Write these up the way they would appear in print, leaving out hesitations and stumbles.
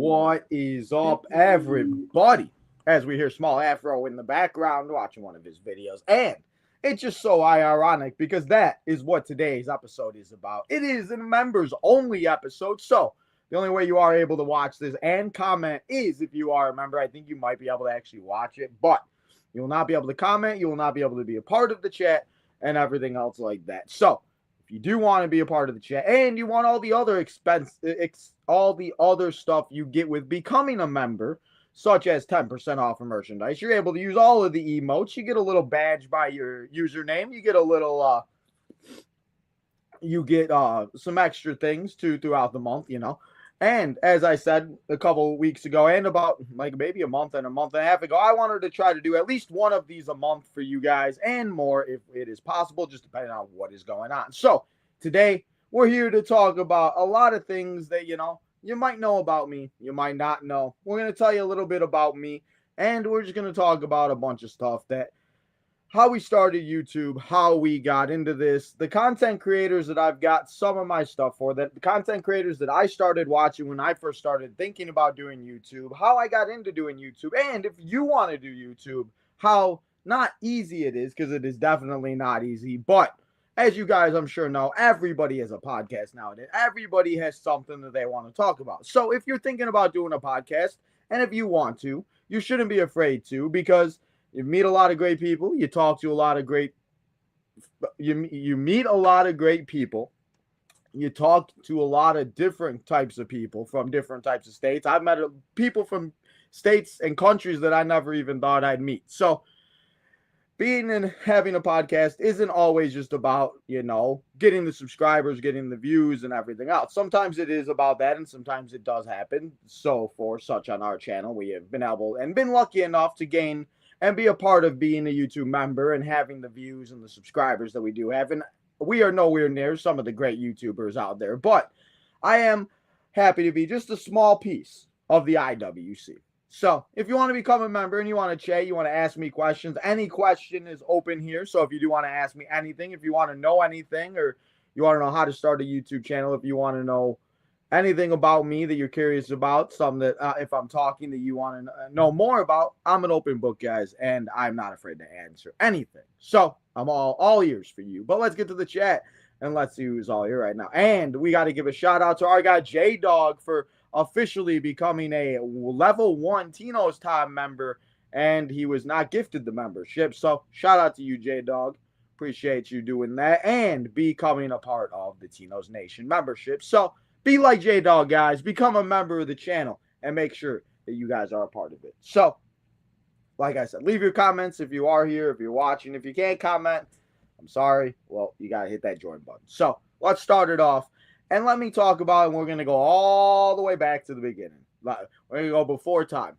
What is up, everybody? As we hear Small Afro in the background watching one of his videos. And it's just so ironic because that is what today's episode is about. It is a members only episode. So the only way you are able to watch this and comment is if you are a member. I think you might be able to actually watch it, but you will not be able to comment. You will not be able to be a part of the chat and everything else like that. So if you do want to be a part of the chat and you want all the other all the other stuff you get with becoming a member, such as 10% off of merchandise, you're able to use all of the emotes. You get a little badge by your username. You get a little some extra things too throughout the month, And as I said a couple weeks ago, and about like maybe a month and a half ago, I wanted to try to do at least one of these a month for you guys and more if it is possible, just depending on what is going on. So today we're here to talk about a lot of things that, you might know about me, you might not know. We're going to tell you a little bit about me, and we're just going to talk about a bunch of stuff how we started YouTube, how we got into this, the content creators that I've got some of my stuff for, the content creators that I started watching when I first started thinking about doing YouTube, how I got into doing YouTube, and if you want to do YouTube, how not easy it is, because it is definitely not easy, but as you guys I'm sure know, everybody has a podcast nowadays. Everybody has something that they want to talk about. So if you're thinking about doing a podcast, and if you want to, you shouldn't be afraid to, because you meet a lot of great people. You talk to a lot of great. You meet a lot of great people. You talk to a lot of different types of people from different types of states. I've met people from states and countries that I never even thought I'd meet. So being and having a podcast isn't always just about, getting the subscribers, getting the views and everything else. Sometimes it is about that, and sometimes it does happen. So for such on our channel, we have been able and been lucky enough to gain and be a part of being a YouTube member and having the views and the subscribers that we do have. And we are nowhere near some of the great YouTubers out there, but I am happy to be just a small piece of the IWC. So if you want to become a member and you want to chat, you want to ask me questions, any question is open here. So if you do want to ask me anything, if you want to know anything, or you want to know how to start a YouTube channel, if you want to know anything about me that you're curious about, something that if I'm talking that you want to know more about, I'm an open book, guys, and I'm not afraid to answer anything. So I'm all ears for you. But let's get to the chat and let's see who's all here right now. And we got to give a shout out to our guy J-Dog for officially becoming a level 1 Tino's Time member, and he was not gifted the membership. So shout out to you, J-Dog. Appreciate you doing that and becoming a part of the Tino's Nation membership. So be like J-Dog, guys. Become a member of the channel and make sure that you guys are a part of it. So, like I said, leave your comments if you are here, if you're watching. If you can't comment, I'm sorry. Well, you got to hit that join button. So, let's start it off. And let me talk about it. And we're going to go all the way back to the beginning. We're going to go before time.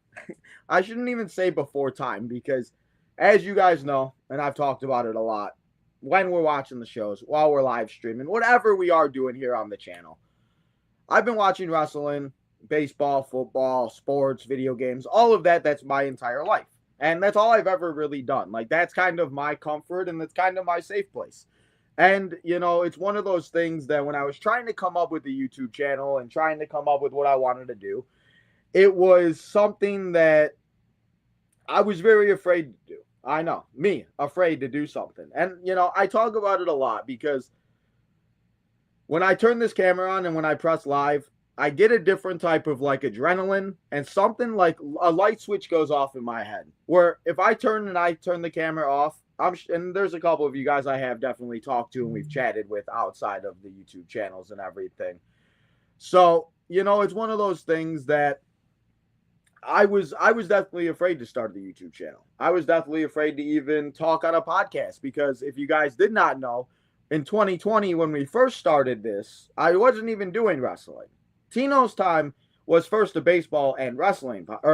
I shouldn't even say before time because, as you guys know, and I've talked about it a lot, when we're watching the shows, while we're live streaming, whatever we are doing here on the channel, I've been watching wrestling, baseball, football, sports, video games, all of that. That's my entire life. And that's all I've ever really done. Like, that's kind of my comfort and that's kind of my safe place. And, it's one of those things that when I was trying to come up with the YouTube channel and trying to come up with what I wanted to do, it was something that I was very afraid to do. I know, me, afraid to do something. And, I talk about it a lot because when I turn this camera on and when I press live, I get a different type of like adrenaline and something like a light switch goes off in my head where if I turn the camera off, and there's a couple of you guys I have definitely talked to and we've chatted with outside of the YouTube channels and everything. So, it's one of those things that I was definitely afraid to start the YouTube channel. I was definitely afraid to even talk on a podcast because if you guys did not know, in 2020, when we first started this, I wasn't even doing wrestling. Tino's Time was first a baseball and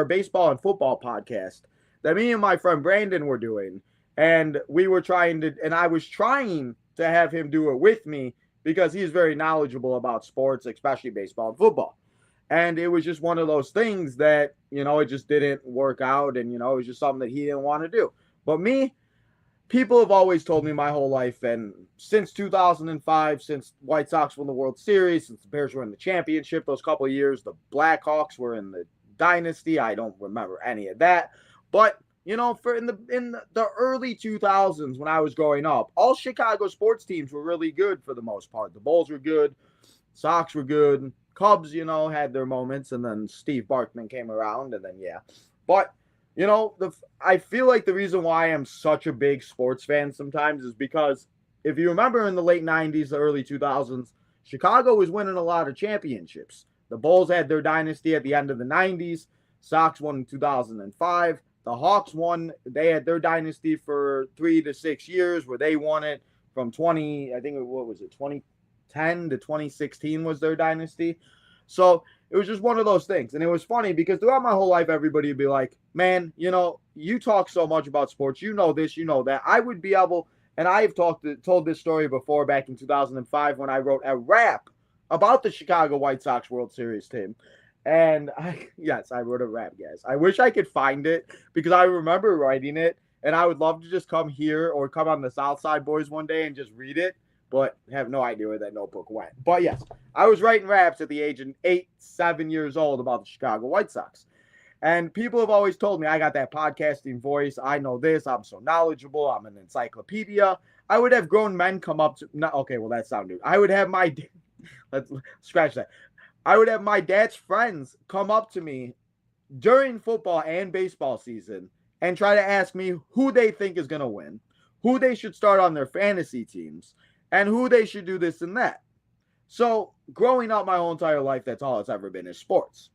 baseball and football podcast that me and my friend Brandon were doing. And I was trying to have him do it with me because he's very knowledgeable about sports, especially baseball and football. And it was just one of those things that, it just didn't work out. And, it was just something that he didn't want to do. But me, people have always told me my whole life, and since 2005, since White Sox won the World Series, since the Bears were in the championship those couple of years, the Blackhawks were in the dynasty. I don't remember any of that, but for in the early 2000s when I was growing up, all Chicago sports teams were really good for the most part. The Bulls were good, Sox were good, Cubs, had their moments, and then Steve Bartman came around, and then but I feel like the reason why I'm such a big sports fan sometimes is because if you remember in the late 90s, the early 2000s, Chicago was winning a lot of championships. The Bulls had their dynasty at the end of the 90s. Sox won in 2005. The Hawks won. They had their dynasty for 3 to 6 years where they won it from 2010 to 2016 was their dynasty. So it was just one of those things. And it was funny because throughout my whole life, everybody would be like, man, you talk so much about sports. You know this, you know that. I would be able, and I've told this story before back in 2005 when I wrote a rap about the Chicago White Sox World Series team. And I wrote a rap, guys. I wish I could find it because I remember writing it. And I would love to just come here or come on the Southside Boys one day and just read it. But have no idea where that notebook went. But yes, I was writing raps at the age of 7 years old about the Chicago White Sox. And people have always told me I got that podcasting voice. I know this. I'm so knowledgeable. I'm an encyclopedia. I would have grown men come up to okay, well, that sounded. I would have let's scratch that. I would have my dad's friends come up to me during football and baseball season and try to ask me who they think is going to win, who they should start on their fantasy teams, and who they should do this and that. So growing up my whole entire life, that's all it's ever been is sports.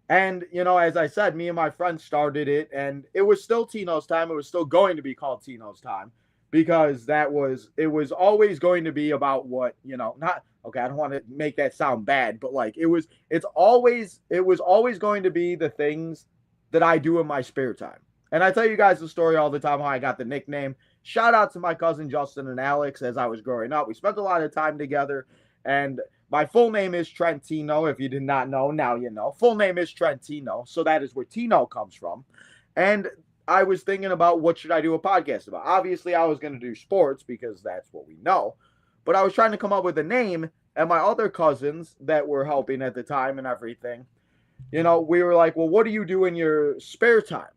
And, as I said, me and my friends started it, and it was still Tino's time. It was still going to be called Tino's time because it was always going to be about what, not, okay, I don't want to make that sound bad, but like it was always going to be the things that I do in my spare time. And I tell you guys the story all the time how I got the nickname. Shout out to my cousin Justin and Alex as I was growing up. We spent a lot of time together, and my full name is Trentino. If you did not know, now you know. Full name is Trentino, so that is where Tino comes from. And I was thinking about what should I do a podcast about. Obviously, I was going to do sports because that's what we know. But I was trying to come up with a name, and my other cousins that were helping at the time and everything, we were like, well, what do you do in your spare time?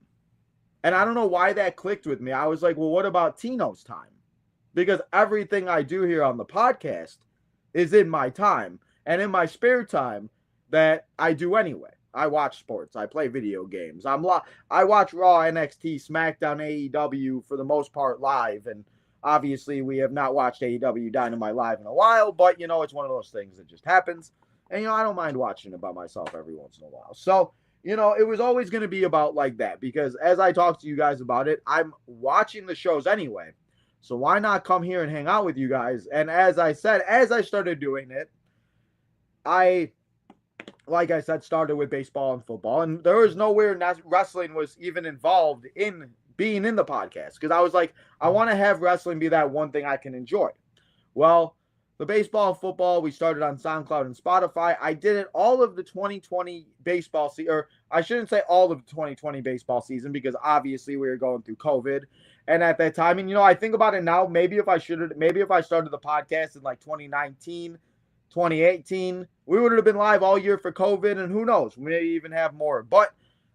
And I don't know why that clicked with me. I was like, well, what about Tino's time? Because everything I do here on the podcast is in my time and in my spare time that I do anyway. I watch sports. I play video games. I watch Raw, NXT, SmackDown, AEW for the most part live. And obviously we have not watched AEW Dynamite live in a while, but it's one of those things that just happens. And I don't mind watching it by myself every once in a while. So it was always going to be about like that because as I talk to you guys about it, I'm watching the shows anyway. So why not come here and hang out with you guys? And as I said, as I started doing it, like I said, started with baseball and football. And there was nowhere wrestling was even involved in being in the podcast because I was like, I want to have wrestling be that one thing I can enjoy. Well, the baseball and football, we started on SoundCloud and Spotify. I did it all of the 2020 baseball season, or I shouldn't say all of the 2020 baseball season because obviously we were going through COVID. And at that time, and I think about it now, maybe if I started the podcast in like 2019, 2018, we would have been live all year for COVID, and who knows, we may even have more. But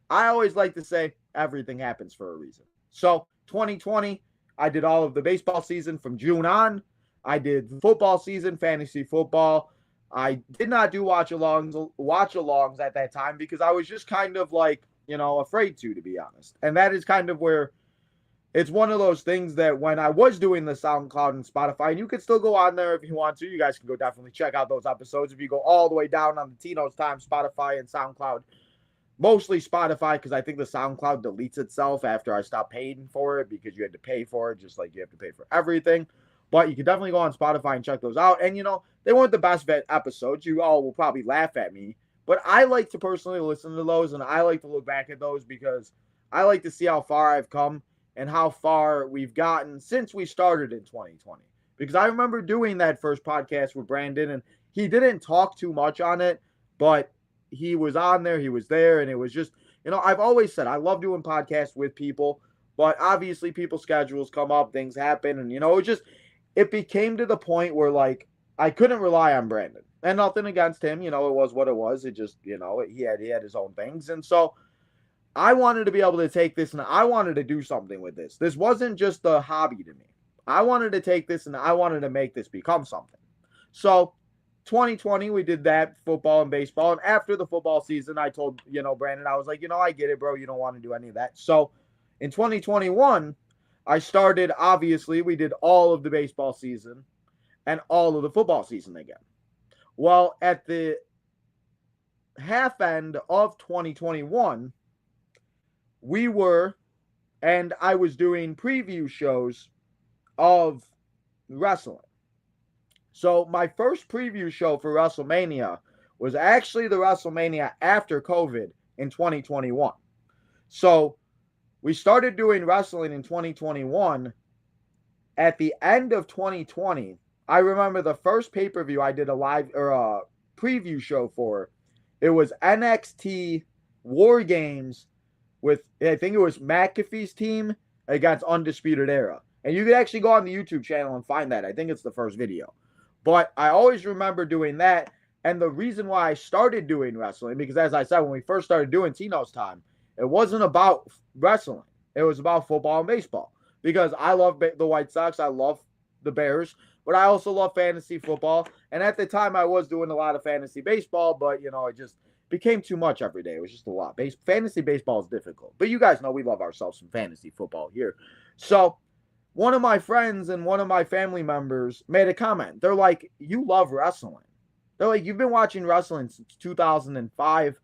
I always like to say everything happens for a reason. So 2020, I did all of the baseball season from June on. I did football season, fantasy football. I did not do watch-alongs at that time because I was just kind of like, afraid to be honest. And that is kind of where it's one of those things that when I was doing the SoundCloud and Spotify, and you can still go on there if you want to. You guys can go definitely check out those episodes. If you go all the way down on the Tino's Time, Spotify and SoundCloud, mostly Spotify because I think the SoundCloud deletes itself after I stopped paying for it because you had to pay for it just like you have to pay for everything. But you can definitely go on Spotify and check those out. And, they weren't the best episodes. You all will probably laugh at me. But I like to personally listen to those, and I like to look back at those because I like to see how far I've come and how far we've gotten since we started in 2020. Because I remember doing that first podcast with Brandon, and he didn't talk too much on it, but he was on there, he was there, and it was just, I've always said I love doing podcasts with people, But obviously, people's schedules come up, things happen, and it became to the point where like I couldn't rely on Brandon. And nothing against him, it was what it was. It just, he had his own things. And so I wanted to be able to take this and I wanted to do something with this. This wasn't just a hobby to me. I wanted to take this and I wanted to make this become something. So 2020, we did that, football and baseball. And after the football season, I told, Brandon, I was like, I get it, bro. You don't want to do any of that. So in 2021, I started, obviously, we did all of the baseball season and all of the football season again. Well, at the half end of 2021, I was doing preview shows of wrestling. So my first preview show for WrestleMania was actually the WrestleMania after COVID in 2021. So we started doing wrestling in 2021. At the end of 2020, I remember the first pay-per-view I did a live or a preview show for. It was NXT War Games with, I think it was McAfee's team against Undisputed Era. And you could actually go on the YouTube channel and find that. I think it's the first video. But I always remember doing that. And the reason why I started doing wrestling, because as I said, when we first started doing Tino's Time, it wasn't about wrestling. It was about football and baseball. Because I love the White Sox. I love the Bears. But I also love fantasy football. And at the time, I was doing a lot of fantasy baseball. But, it just became too much every day. It was just a lot. Fantasy baseball is difficult. But you guys know we love ourselves some fantasy football here. So one of my friends and one of my family members made a comment. They're like, you love wrestling. They're like, you've been watching wrestling since 2005,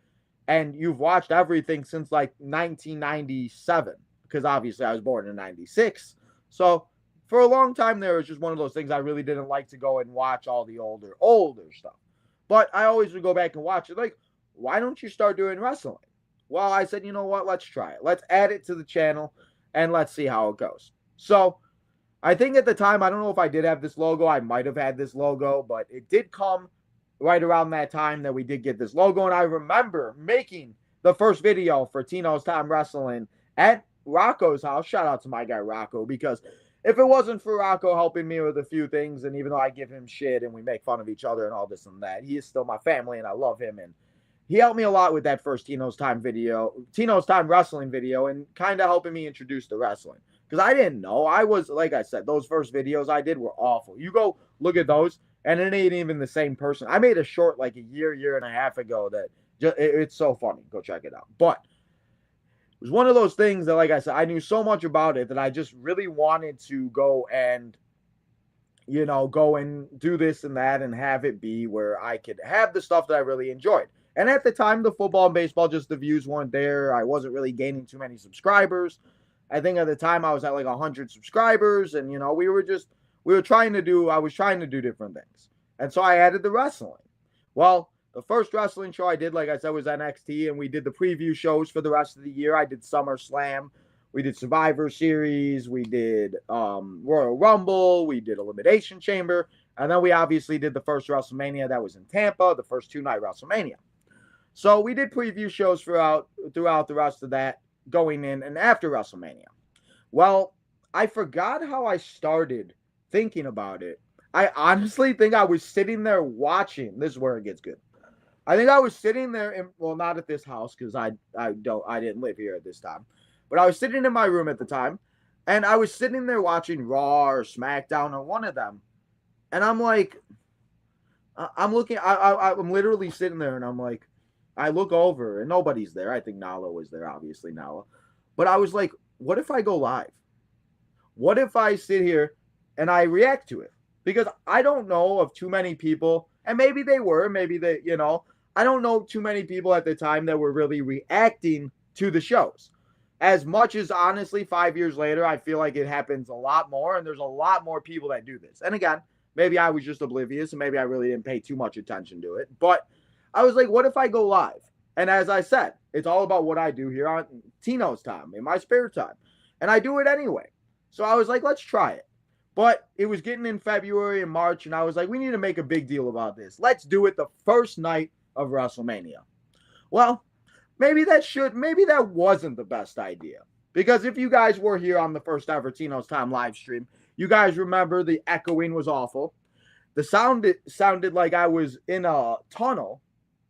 and you've watched everything since like 1997, because obviously I was born in 96. So for a long time there, it was just one of those things I really didn't like to go and watch all the older stuff. But I always would go back and watch it. Like, why don't you start doing wrestling? Well, I said, you know what? Let's try it. Let's add it to the channel, and let's see how it goes. So I think at the time, I don't know if I did have this logo. I might have had this logo, but it did come right around that time that we did get this logo. And I remember making the first video for Tino's Time Wrestling at Rocco's house. Shout out to my guy Rocco, because if it wasn't for Rocco helping me with a few things, and even though I give him shit and we make fun of each other and all this and that, he is still my family and I love him. And he helped me a lot with that first Tino's Time Wrestling video, and kind of helping me introduce the wrestling. Because I didn't know. I was, like I said, those first videos I did were awful. You go look at those, and it ain't even the same person. I made a short like a year and a half ago that it's so funny. Go check it out. But it was one of those things that, like I said, I knew so much about it that I just really wanted to go and do this and that and have it be where I could have the stuff that I really enjoyed. And at the time, the football and baseball, just the views weren't there. I wasn't really gaining too many subscribers. I think at the time I was at like 100 subscribers, and I was trying to do different things. And so I added the wrestling. Well, the first wrestling show I did, like I said, was NXT, and we did the preview shows for the rest of the year. I did SummerSlam, we did Survivor Series, we did Royal Rumble, we did Elimination Chamber, and then we obviously did the first WrestleMania that was in Tampa, the first two-night WrestleMania. So we did preview shows throughout the rest of that, going in and after WrestleMania. Well, I forgot how I started thinking about it. I honestly think I was sitting there watching. This is where it gets good. I think I was sitting there not at this house, because I didn't live here at this time, but I was sitting in my room at the time, and I was sitting there watching Raw or SmackDown or one of them, and I'm like, I'm literally sitting there, and I'm like, I look over and nobody's there. I think Nala was there, obviously Nala. But I was like, what if I go live? What if I sit here and I react to it? Because I don't know of too many people, and maybe they were, I don't know too many people at the time that were really reacting to the shows. As much as, honestly, 5 years later, I feel like it happens a lot more, and there's a lot more people that do this. And again, maybe I was just oblivious, and maybe I really didn't pay too much attention to it. But I was like, what if I go live? And as I said, it's all about what I do here on Tino's Time, in my spare time. And I do it anyway. So I was like, let's try it. But it was getting in February and March, and I was like, we need to make a big deal about this. Let's do it the first night of WrestleMania. Well, maybe that wasn't the best idea. Because if you guys were here on the first ever Tino's Time live stream, you guys remember the echoing was awful. The sound sounded like I was in a tunnel.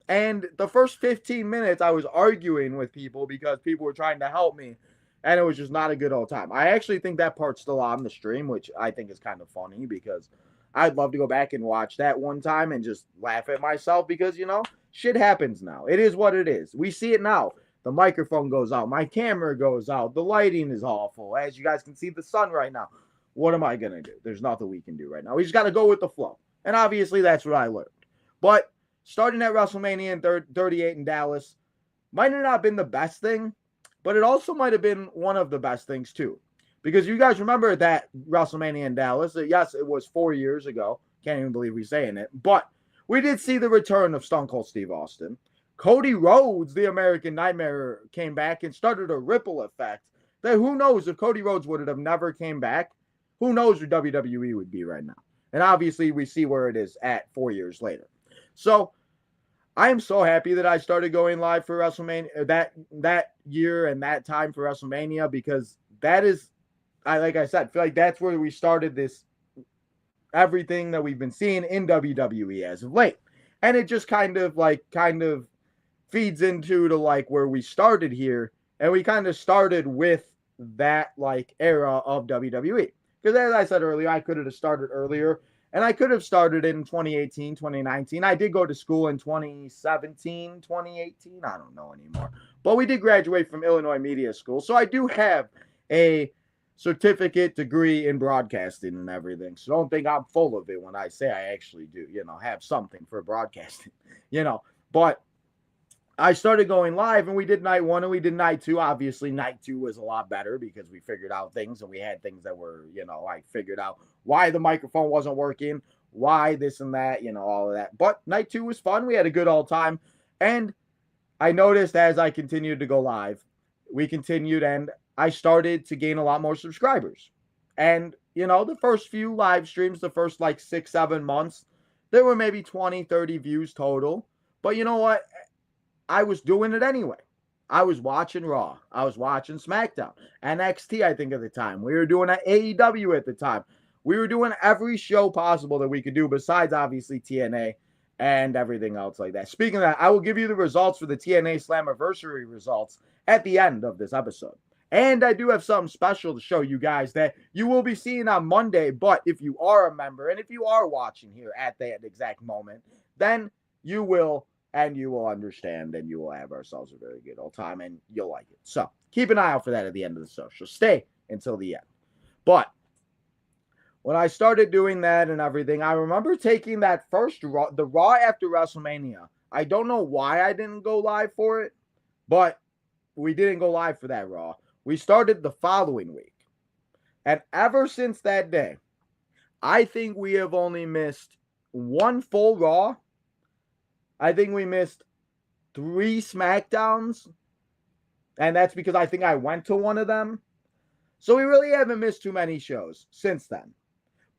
And the first 15 minutes, I was arguing with people because people were trying to help me. And it was just not a good old time. I actually think that part's still on the stream, which I think is kind of funny because I'd love to go back and watch that one time and just laugh at myself because, shit happens now. It is what it is. We see it now. The microphone goes out. My camera goes out. The lighting is awful. As you guys can see the sun right now. What am I going to do? There's nothing we can do right now. We just got to go with the flow. And obviously that's what I learned. But starting at WrestleMania in 38 in Dallas might have not been the best thing, but it also might have been one of the best things too. Because you guys remember that WrestleMania in Dallas. Yes, it was 4 years ago. Can't even believe we're saying it. But we did see the return of Stone Cold Steve Austin. Cody Rhodes, the American Nightmare, came back and started a ripple effect that who knows if Cody Rhodes would have never came back, who knows where WWE would be right now. And obviously we see where it is at 4 years later. So I am so happy that I started going live for WrestleMania that year and that time for WrestleMania because that is, like I said, feel like that's where we started this everything that we've been seeing in WWE as of late. And it just kind of feeds into to like where we started here. And we kind of started with that like era of WWE. Because as I said earlier, I could have started earlier. And I could have started in 2018, 2019. I did go to school in 2017, 2018. I don't know anymore. But we did graduate from Illinois Media School. So I do have a certificate degree in broadcasting and everything. So don't think I'm full of it when I say I actually do, have something for broadcasting, But I started going live and we did night 1 and we did night 2. Obviously, night 2 was a lot better because we figured out things and we had things that were, I figured out why the microphone wasn't working, why this and that, all of that. But night 2 was fun. We had a good old time. And I noticed as I continued to go live, we continued and I started to gain a lot more subscribers. And, the first few live streams, the first like 6-7 months, there were maybe 20, 30 views total. But you know what? I was doing it anyway. I was watching Raw. I was watching SmackDown. NXT, I think, at the time. We were doing AEW at the time. We were doing every show possible that we could do besides, obviously, TNA and everything else like that. Speaking of that, I will give you the results for the TNA Slammiversary results at the end of this episode. And I do have something special to show you guys that you will be seeing on Monday. But if you are a member and if you are watching here at that exact moment, then you will understand and you will have ourselves a very good old time and you'll like it. So keep an eye out for that at the end of the social. Stay until the end. But when I started doing that and everything, I remember taking that first Raw, the Raw after WrestleMania. I don't know why I didn't go live for it, but we didn't go live for that Raw. We started the following week. And ever since that day, I think we have only missed one full Raw. I think we missed 3 SmackDowns. And that's because I think I went to one of them. So we really haven't missed too many shows since then.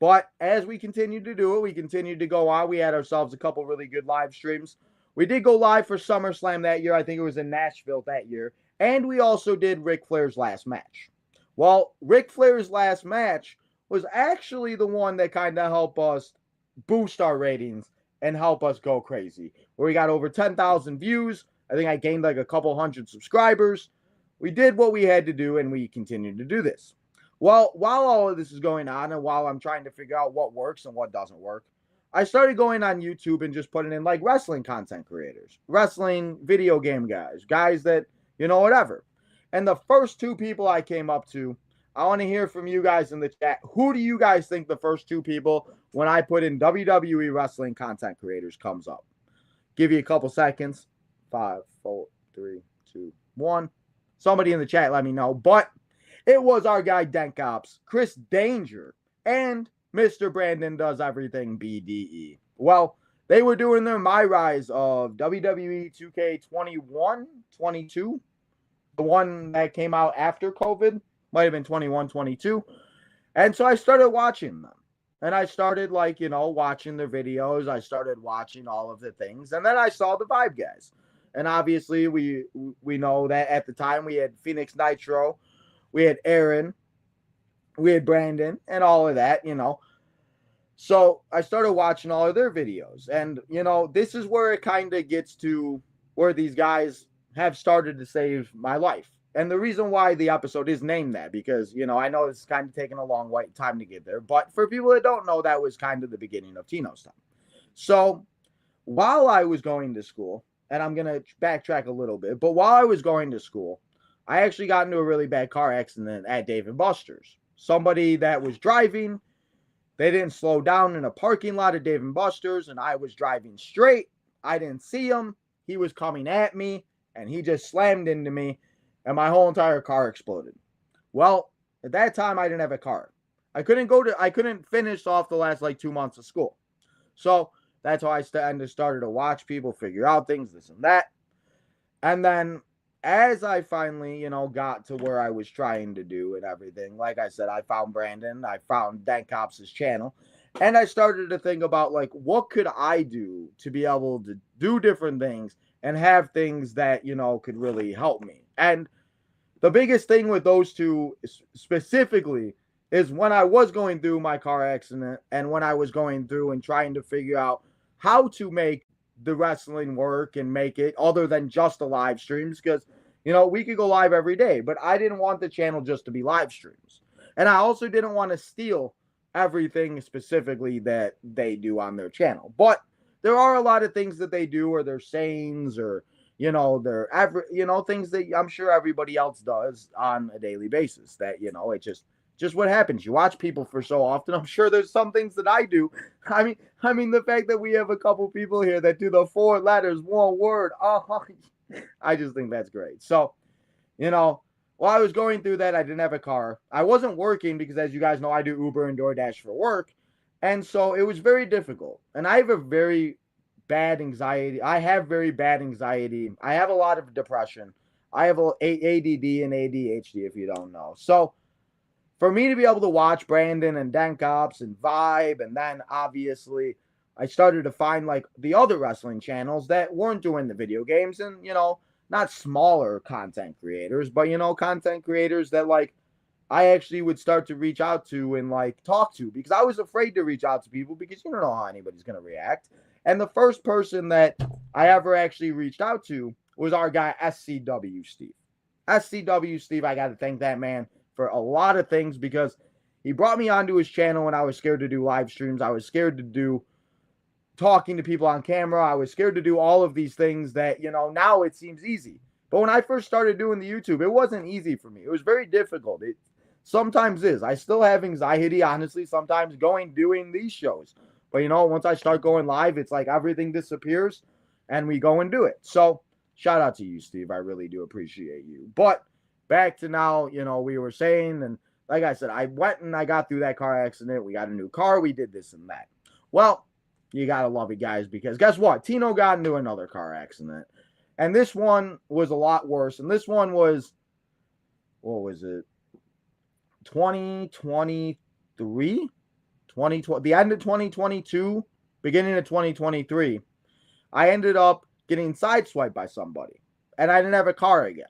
But as we continued to do it, we continued to go on. We had ourselves a couple really good live streams. We did go live for SummerSlam that year. I think it was in Nashville that year. And we also did Ric Flair's last match. Well, Ric Flair's last match was actually the one that kind of helped us boost our ratings and help us go crazy. Where we got over 10,000 views. I think I gained like a couple hundred subscribers. We did what we had to do, and we continued to do this. Well, while all of this is going on, and while I'm trying to figure out what works and what doesn't work, I started going on YouTube and just putting in like wrestling content creators, wrestling video game guys that, whatever. And the first 2 people I came up to, I want to hear from you guys in the chat. Who do you guys think the first 2 people when I put in WWE wrestling content creators comes up? Give you a couple seconds. 5, 4, 3, 2, 1. Somebody in the chat let me know. But it was our guy Denkops, Chris Danger, and Mr. Brandon Does Everything BDE. Well, they were doing their My Rise of WWE 2K21, 22. The one that came out after COVID. Might have been 21, 22. And so I started watching them. And I started watching their videos. I started watching all of the things. And then I saw the Vibe guys. And obviously we know that at the time we had Phoenix Nitro. we had Aaron, we had Brandon, and all of that, So I started watching all of their videos. And, this is where it kind of gets to where these guys have started to save my life. And the reason why the episode is named that, because, I know it's kind of taken a long time to get there. But for people that don't know, that was kind of the beginning of Tino's time. So while I was going to school, and I'm going to backtrack a little bit, but while I was going to school, I actually got into a really bad car accident at Dave & Buster's. Somebody that was driving, they didn't slow down in a parking lot at Dave & Buster's, and I was driving straight. I didn't see him. He was coming at me, and he just slammed into me, and my whole entire car exploded. Well, at that time, I didn't have a car. I couldn't finish off the last 2 months of school. So that's how I started to watch people figure out things, this and that. And then as I finally, got to where I was trying to do and everything, like I said, I found Brandon, I found Dan Cops' channel, and I started to think about, what could I do to be able to do different things and have things that, could really help me. And the biggest thing with those two specifically is when I was going through my car accident and when I was going through and trying to figure out how to make the wrestling work and make it other than just the live streams, because we could go live every day, but I didn't want the channel just to be live streams, and I also didn't want to steal everything specifically that they do on their channel. But there are a lot of things that they do, or their sayings, or things that I'm sure everybody else does on a daily basis, that it just what happens. You watch people for so often. I'm sure there's some things that I do. I mean, the fact that we have a couple people here that do the 4 letters, 1 word. Oh, I just think that's great. So, while I was going through that, I didn't have a car. I wasn't working because, as you guys know, I do Uber and DoorDash for work. And so it was very difficult. And I have a very bad anxiety. I have very bad anxiety. I have a lot of depression. I have ADD and ADHD, if you don't know. So, for me to be able to watch Brandon and Dan Cops and Vibe, and then obviously I started to find the other wrestling channels that weren't doing the video games, and not smaller content creators, but content creators that I actually would start to reach out to and talk to, because I was afraid to reach out to people because you don't know how anybody's going to react. And the first person that I ever actually reached out to was our guy SCW Steve. SCW Steve, I got to thank that man for a lot of things, because he brought me onto his channel when I was scared to do live streams. I was scared to do talking to people on camera. I was scared to do all of these things that, now it seems easy. But when I first started doing the YouTube, it wasn't easy for me. It was very difficult. It sometimes is. I still have anxiety, honestly, sometimes doing these shows. But, once I start going live, it's like everything disappears and we go and do it. So shout out to you, Steve. I really do appreciate you. But back to now, we were saying, and like I said, I went and I got through that car accident. We got a new car. We did this and that. Well, you got to love it, guys, because guess what? Tino got into another car accident. And this one was a lot worse. And this one was, what was it? 2023? 2020, the end of 2022, beginning of 2023. I ended up getting sideswiped by somebody. And I didn't have a car again.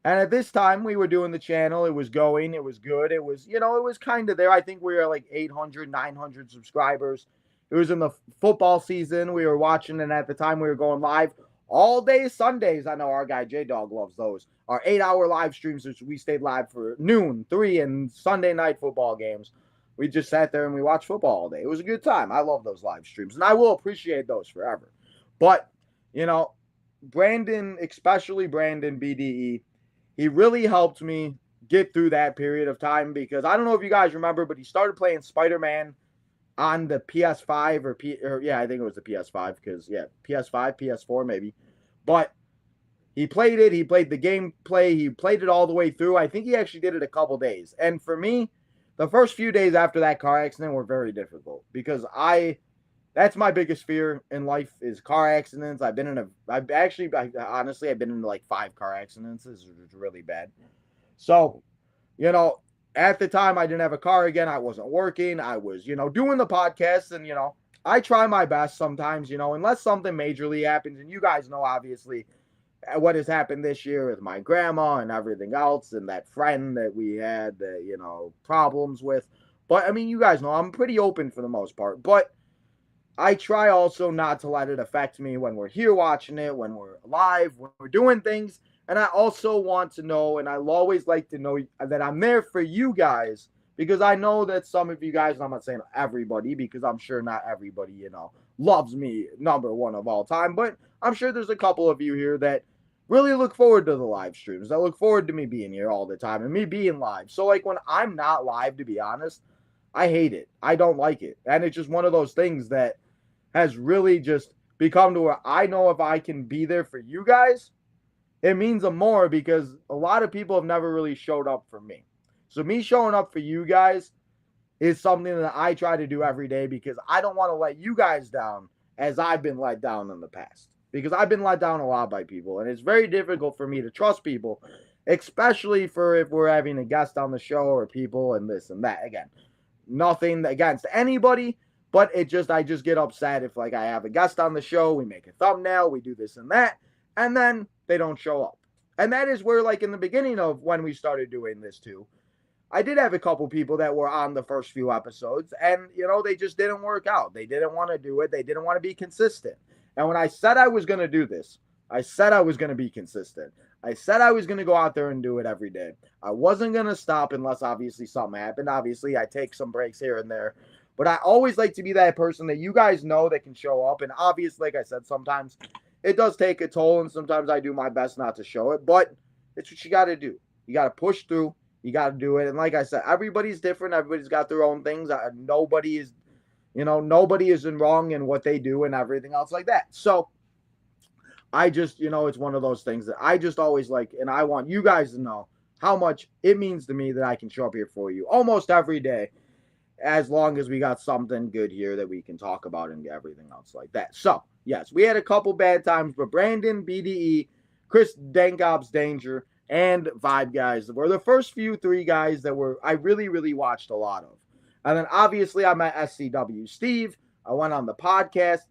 And at this time, we were doing the channel. It was going. It was good. It was, it was kind of there. I think we were 800, 900 subscribers. It was in the football season. We were watching, and at the time, we were going live all day Sundays. I know our guy J-Dog loves those. Our 8-hour live streams, which we stayed live for noon, 3, and Sunday night football games. We just sat there and we watched football all day. It was a good time. I love those live streams, and I will appreciate those forever. But, Brandon, especially Brandon BDE, he really helped me get through that period of time, because I don't know if you guys remember, but he started playing Spider-Man on the PS5 or I think it was the PS5, because PS5, PS4 maybe. But he played it. He played the gameplay. He played it all the way through. I think he actually did it a couple days. And for me, the first few days after that car accident were very difficult, because that's my biggest fear in life is car accidents. I've been in honestly, I've been in 5 car accidents. This is really bad. So, at the time I didn't have a car again. I wasn't working. I was, doing the podcast, and, I try my best sometimes, unless something majorly happens. And you guys know, obviously, what has happened this year with my grandma and everything else, and that friend that we had that, problems with. But I mean, you guys know I'm pretty open for the most part. But I try also not to let it affect me when we're here watching it, when we're live, when we're doing things. And I also want to know, and I'll always like to know that I'm there for you guys, because I know that some of you guys, and I'm not saying everybody, because I'm sure not everybody, loves me number one of all time, but I'm sure there's a couple of you here that really look forward to the live streams. I look forward to me being here all the time and me being live. So, like, when I'm not live, to be honest, I hate it. I don't like it. And it's just one of those things that has really just become to where I know if I can be there for you guys, it means more, because a lot of people have never really showed up for me. So me showing up for you guys is something that I try to do every day, because I don't want to let you guys down as I've been let down in the past. Because I've been let down a lot by people, and it's very difficult for me to trust people, especially for if we're having a guest on the show or people and this and that. Again, nothing against anybody, but I just get upset if, like, I have a guest on the show, we make a thumbnail, we do this and that, and then they don't show up. And that is where, like, in the beginning of when we started doing this too, I did have a couple people that were on the first few episodes, and, they just didn't work out. They didn't want to do it. They didn't want to be consistent. And when I said I was going to do this, I said I was going to be consistent. I said I was going to go out there and do it every day. I wasn't going to stop unless obviously something happened. Obviously, I take some breaks here and there. But I always like to be that person that you guys know that can show up. And obviously, like I said, sometimes it does take a toll, and sometimes I do my best not to show it. But it's what you got to do. You got to push through. You got to do it. And like I said, everybody's different. Everybody's got their own things. Nobody is in wrong in what they do and everything else like that. So I just, it's one of those things that I just always like, and I want you guys to know how much it means to me that I can show up here for you almost every day, as long as we got something good here that we can talk about and everything else like that. So, yes, we had a couple bad times, but Brandon, BDE, Chris Dangob's Danger, and Vibe Guys were the first three guys that I really, really watched a lot of. And then obviously I met SCW Steve. I went on the podcast.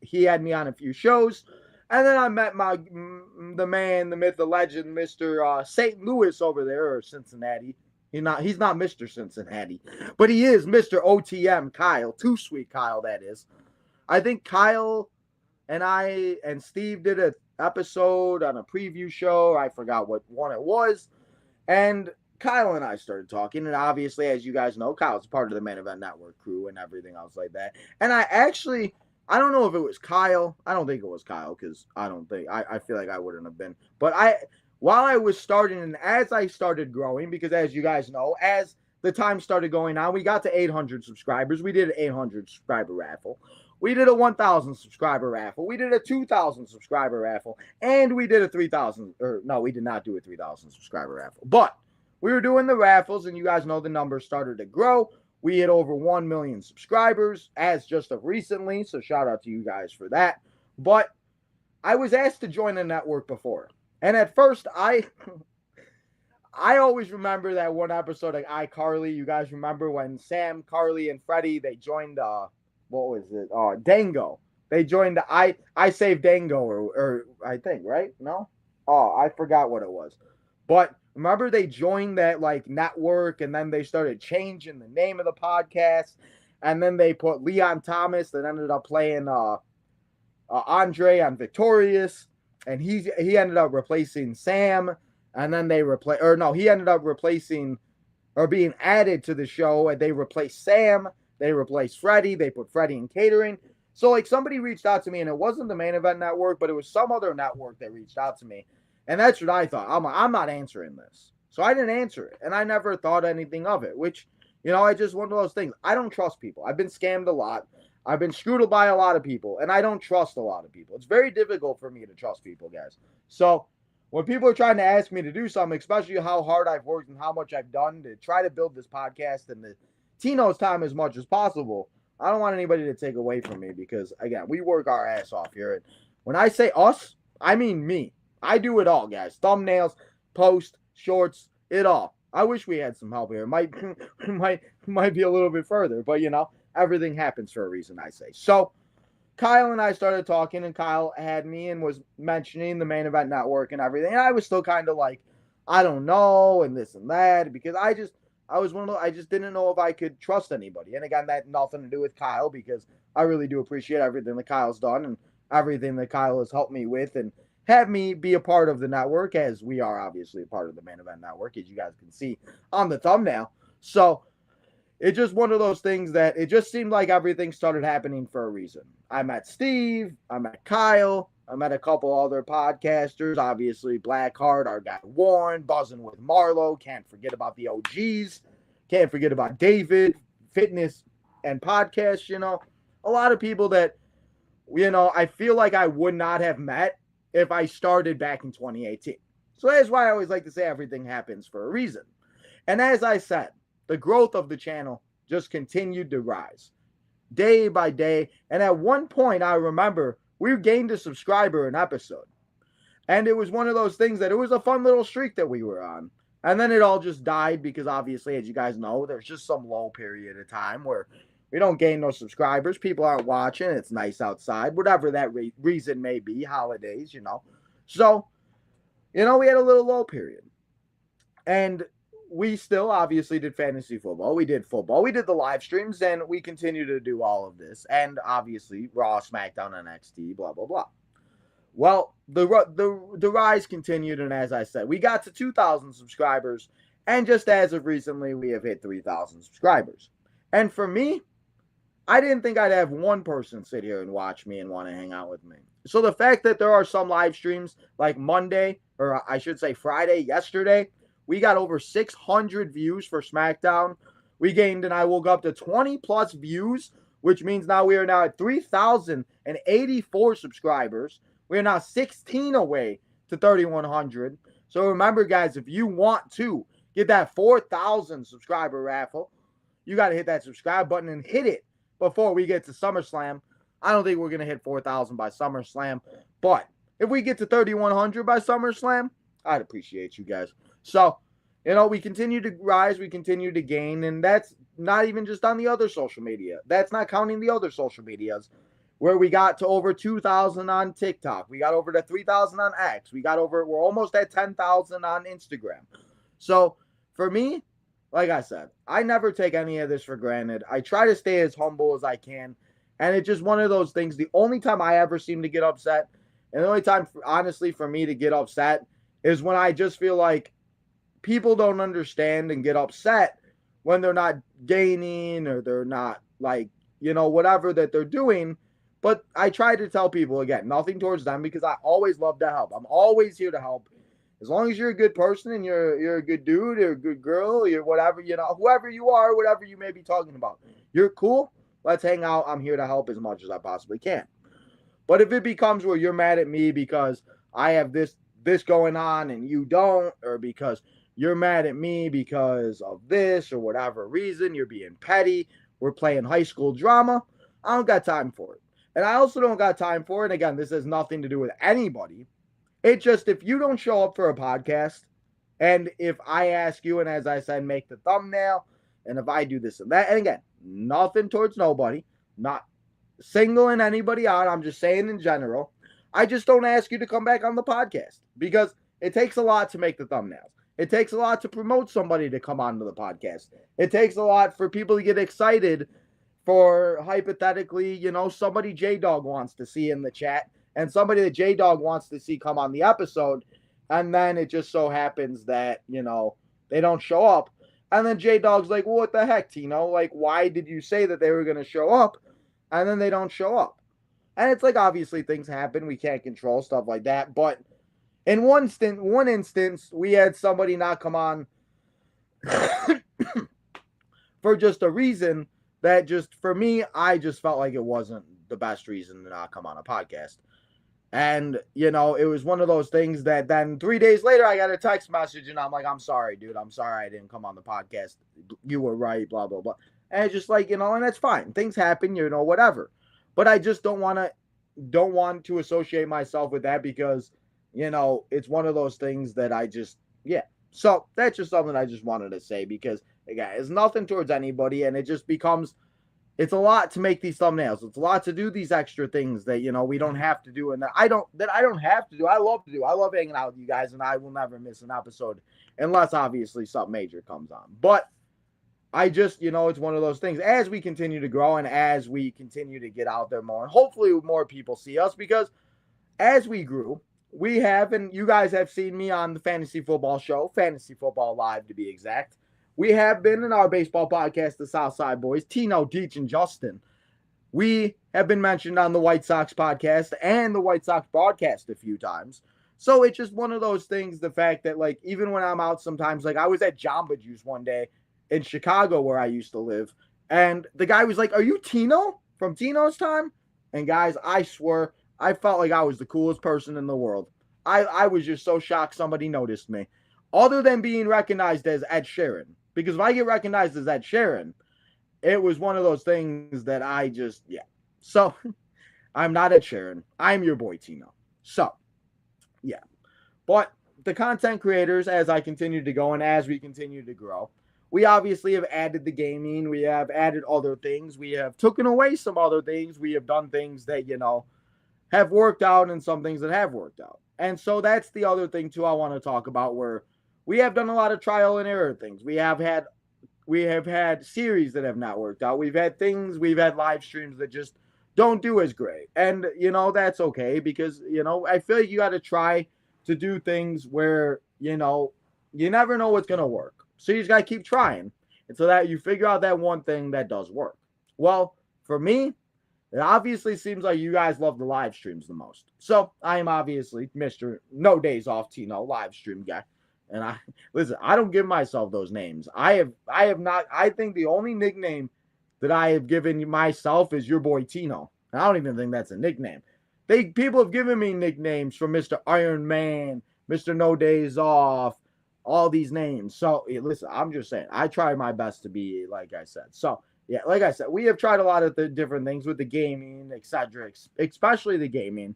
He had me on a few shows. And then I met the man, the myth, the legend, Mr. St. Louis over there, or Cincinnati. He's not Mr. Cincinnati, but he is Mr. OTM Kyle. Too Sweet Kyle, that is. I think Kyle and I and Steve did an episode on a preview show. I forgot what one it was. And Kyle and I started talking. And obviously, as you guys know, Kyle's part of the Main Event Network crew and everything else like that. And I don't know if it was Kyle. I don't think it was Kyle, because I feel like I wouldn't have been. But while I was starting, and as I started growing, because as you guys know, as the time started going on, we got to 800 subscribers. We did an 800 subscriber raffle. We did a 1,000 subscriber raffle. We did a 2,000 subscriber raffle. And we did a 3,000, or no, we did not do a 3,000 subscriber raffle. But we were doing the raffles, and you guys know the numbers started to grow. We hit over 1 million subscribers as just of recently. So shout out to you guys for that. But I was asked to join a network before. And at first, I always remember that one episode of iCarly. You guys remember when Sam, Carly, and Freddie, they joined, what was it? Dango. They joined the I Save Dango, or I think, right? No? Oh, I forgot what it was. But remember they joined that, like, network, and then they started changing the name of the podcast. And then they put Leon Thomas that ended up playing Andre on Victorious. And he ended up replacing Sam. And then they he ended up replacing or being added to the show. And they replaced Sam. They replaced Freddie. They put Freddie in catering. So, like, somebody reached out to me, and it wasn't the Main Event Network, but it was some other network that reached out to me. And that's what I thought. I'm not answering this. So I didn't answer it. And I never thought anything of it, which, I just one of those things. I don't trust people. I've been scammed a lot. I've been screwed by a lot of people, and I don't trust a lot of people. It's very difficult for me to trust people, guys. So when people are trying to ask me to do something, especially how hard I've worked and how much I've done to try to build this podcast and the Tino's time as much as possible, I don't want anybody to take away from me, because, again, we work our ass off here. And when I say us, I mean me. I do it all, guys. Thumbnails, posts, shorts, it all. I wish we had some help here. It might be a little bit further, but, everything happens for a reason, I say. So, Kyle and I started talking, and Kyle had me and was mentioning the Main Event Network and everything. And I was still kind of like, I don't know, and this and that, because I was one of those, I just didn't know if I could trust anybody. And again, that had nothing to do with Kyle, because I really do appreciate everything that Kyle's done and everything that Kyle has helped me with and have me be a part of the network, as we are obviously a part of the Main Event Network, as you guys can see on the thumbnail. So it's just one of those things that it just seemed like everything started happening for a reason. I met Steve, I met Kyle, I met a couple other podcasters, obviously Blackheart, our guy Warren, buzzing with Marlo, can't forget about the OGs, can't forget about David, fitness and podcasts, a lot of people that, I feel like I would not have met if I started back in 2018. So that's why I always like to say everything happens for a reason. And as I said, the growth of the channel just continued to rise day by day. And at one point, I remember we gained a subscriber an episode. And it was one of those things that it was a fun little streak that we were on. And then it all just died because obviously, as you guys know, there's just some low period of time where we don't gain no subscribers. People aren't watching. It's nice outside, whatever that reason may be, holidays, So, we had a little low period. And we still obviously did fantasy football. We did football. We did the live streams, and we continue to do all of this. And obviously, Raw, SmackDown, NXT, blah, blah, blah. Well, the rise continued, and as I said, we got to 2,000 subscribers, and just as of recently, we have hit 3,000 subscribers. And for me, I didn't think I'd have one person sit here and watch me and want to hang out with me. So the fact that there are some live streams like Monday, or I should say Friday, yesterday, we got over 600 views for SmackDown. We gained, and I will go up to 20 plus views, which means now we are now at 3,084 subscribers. We are now 16 away to 3,100. So remember, guys, if you want to get that 4,000 subscriber raffle, you got to hit that subscribe button and hit it before we get to SummerSlam. I don't think we're going to hit 4,000 by SummerSlam, but if we get to 3,100 by SummerSlam, I'd appreciate you guys. So, we continue to rise, we continue to gain, and that's not even just on the other social media. That's not counting the other social medias, where we got to over 2,000 on TikTok. We got over to 3,000 on X. We're almost at 10,000 on Instagram. So, for me, like I said, I never take any of this for granted. I try to stay as humble as I can, and it's just one of those things. The only time I ever seem to get upset, and the only time, honestly, for me to get upset is when I just feel like people don't understand and get upset when they're not gaining or they're not whatever that they're doing. But I try to tell people, again, nothing towards them, because I always love to help. I'm always here to help. As long as you're a good person and you're a good dude or a good girl, you're whatever, whoever you are, whatever you may be talking about. You're cool. Let's hang out. I'm here to help as much as I possibly can. But if it becomes where you're mad at me because I have this going on and you don't, or because you're mad at me because of this or whatever reason, you're being petty, we're playing high school drama, I don't got time for it. And I also don't got time for it. And again, this has nothing to do with anybody. It's just, if you don't show up for a podcast, and if I ask you, and as I said, make the thumbnail, and if I do this and that, and again, nothing towards nobody, not singling anybody out, I'm just saying in general, I just don't ask you to come back on the podcast, because it takes a lot to make the thumbnails. It takes a lot to promote somebody to come onto the podcast. It takes a lot for people to get excited for, hypothetically, somebody J-Dog wants to see in the chat, and somebody that J-Dog wants to see come on the episode, and then it just so happens that, they don't show up. And then J-Dog's like, well, what the heck, Tino? Like, why did you say that they were going to show up? And then they don't show up. And it's like, obviously, things happen. We can't control stuff like that. But in one instance, we had somebody not come on for just a reason that just, for me, I just felt like it wasn't the best reason to not come on a podcast. And, it was one of those things that then 3 days later, I got a text message and I'm like, I'm sorry, dude. I'm sorry I didn't come on the podcast. You were right, blah, blah, blah. And it's just like, and that's fine. Things happen, whatever. But I just don't want to associate myself with that, because, it's one of those things that I just, yeah. So that's just something I just wanted to say, because, again, it's nothing towards anybody, and it just becomes it's a lot to make these thumbnails. It's a lot to do these extra things that, we don't have to do, and that I don't have to do. I love to do. I love hanging out with you guys, and I will never miss an episode unless obviously something major comes on. But I just, it's one of those things as we continue to grow and as we continue to get out there more, and hopefully more people see us, because as we grew, we have, and you guys have seen me on the Fantasy Football Show, Fantasy Football Live to be exact. We have been in our baseball podcast, the Southside Boys, Tino, Deech, and Justin. We have been mentioned on the White Sox podcast and the White Sox broadcast a few times. So it's just one of those things, the fact that, like, even when I'm out sometimes, like, I was at Jamba Juice one day in Chicago where I used to live, and the guy was like, "Are you Tino from Tino's Time?" And guys, I swear, I felt like I was the coolest person in the world. I was just so shocked somebody noticed me. Other than being recognized as Ed Sheeran. Because if I get recognized as Ed Sheeran, it was one of those things that I just, yeah. So, I'm not Ed Sheeran. I'm your boy Tino. So, yeah. But the content creators, as I continue to go and as we continue to grow, we obviously have added the gaming. We have added other things. We have taken away some other things. We have done things that, have worked out and some things that have worked out. And so that's the other thing, too, I want to talk about, where we have done a lot of trial and error things. We have had series that have not worked out. We've had live streams that just don't do as great. And, that's okay, because, I feel like you got to try to do things where, you never know what's going to work. So you just got to keep trying until that you figure out that one thing that does work. Well, for me, it obviously seems like you guys love the live streams the most. So I am obviously Mr. No Days Off Tino live stream guy. And I don't give myself those names. I have not. I think the only nickname that I have given myself is your boy Tino. And I don't even think that's a nickname. People have given me nicknames from Mr. Iron Man, Mr. No Days Off, all these names. So listen, I'm just saying, I try my best to be, like I said. So yeah, like I said, we have tried a lot of the different things with the gaming, etc., especially the gaming.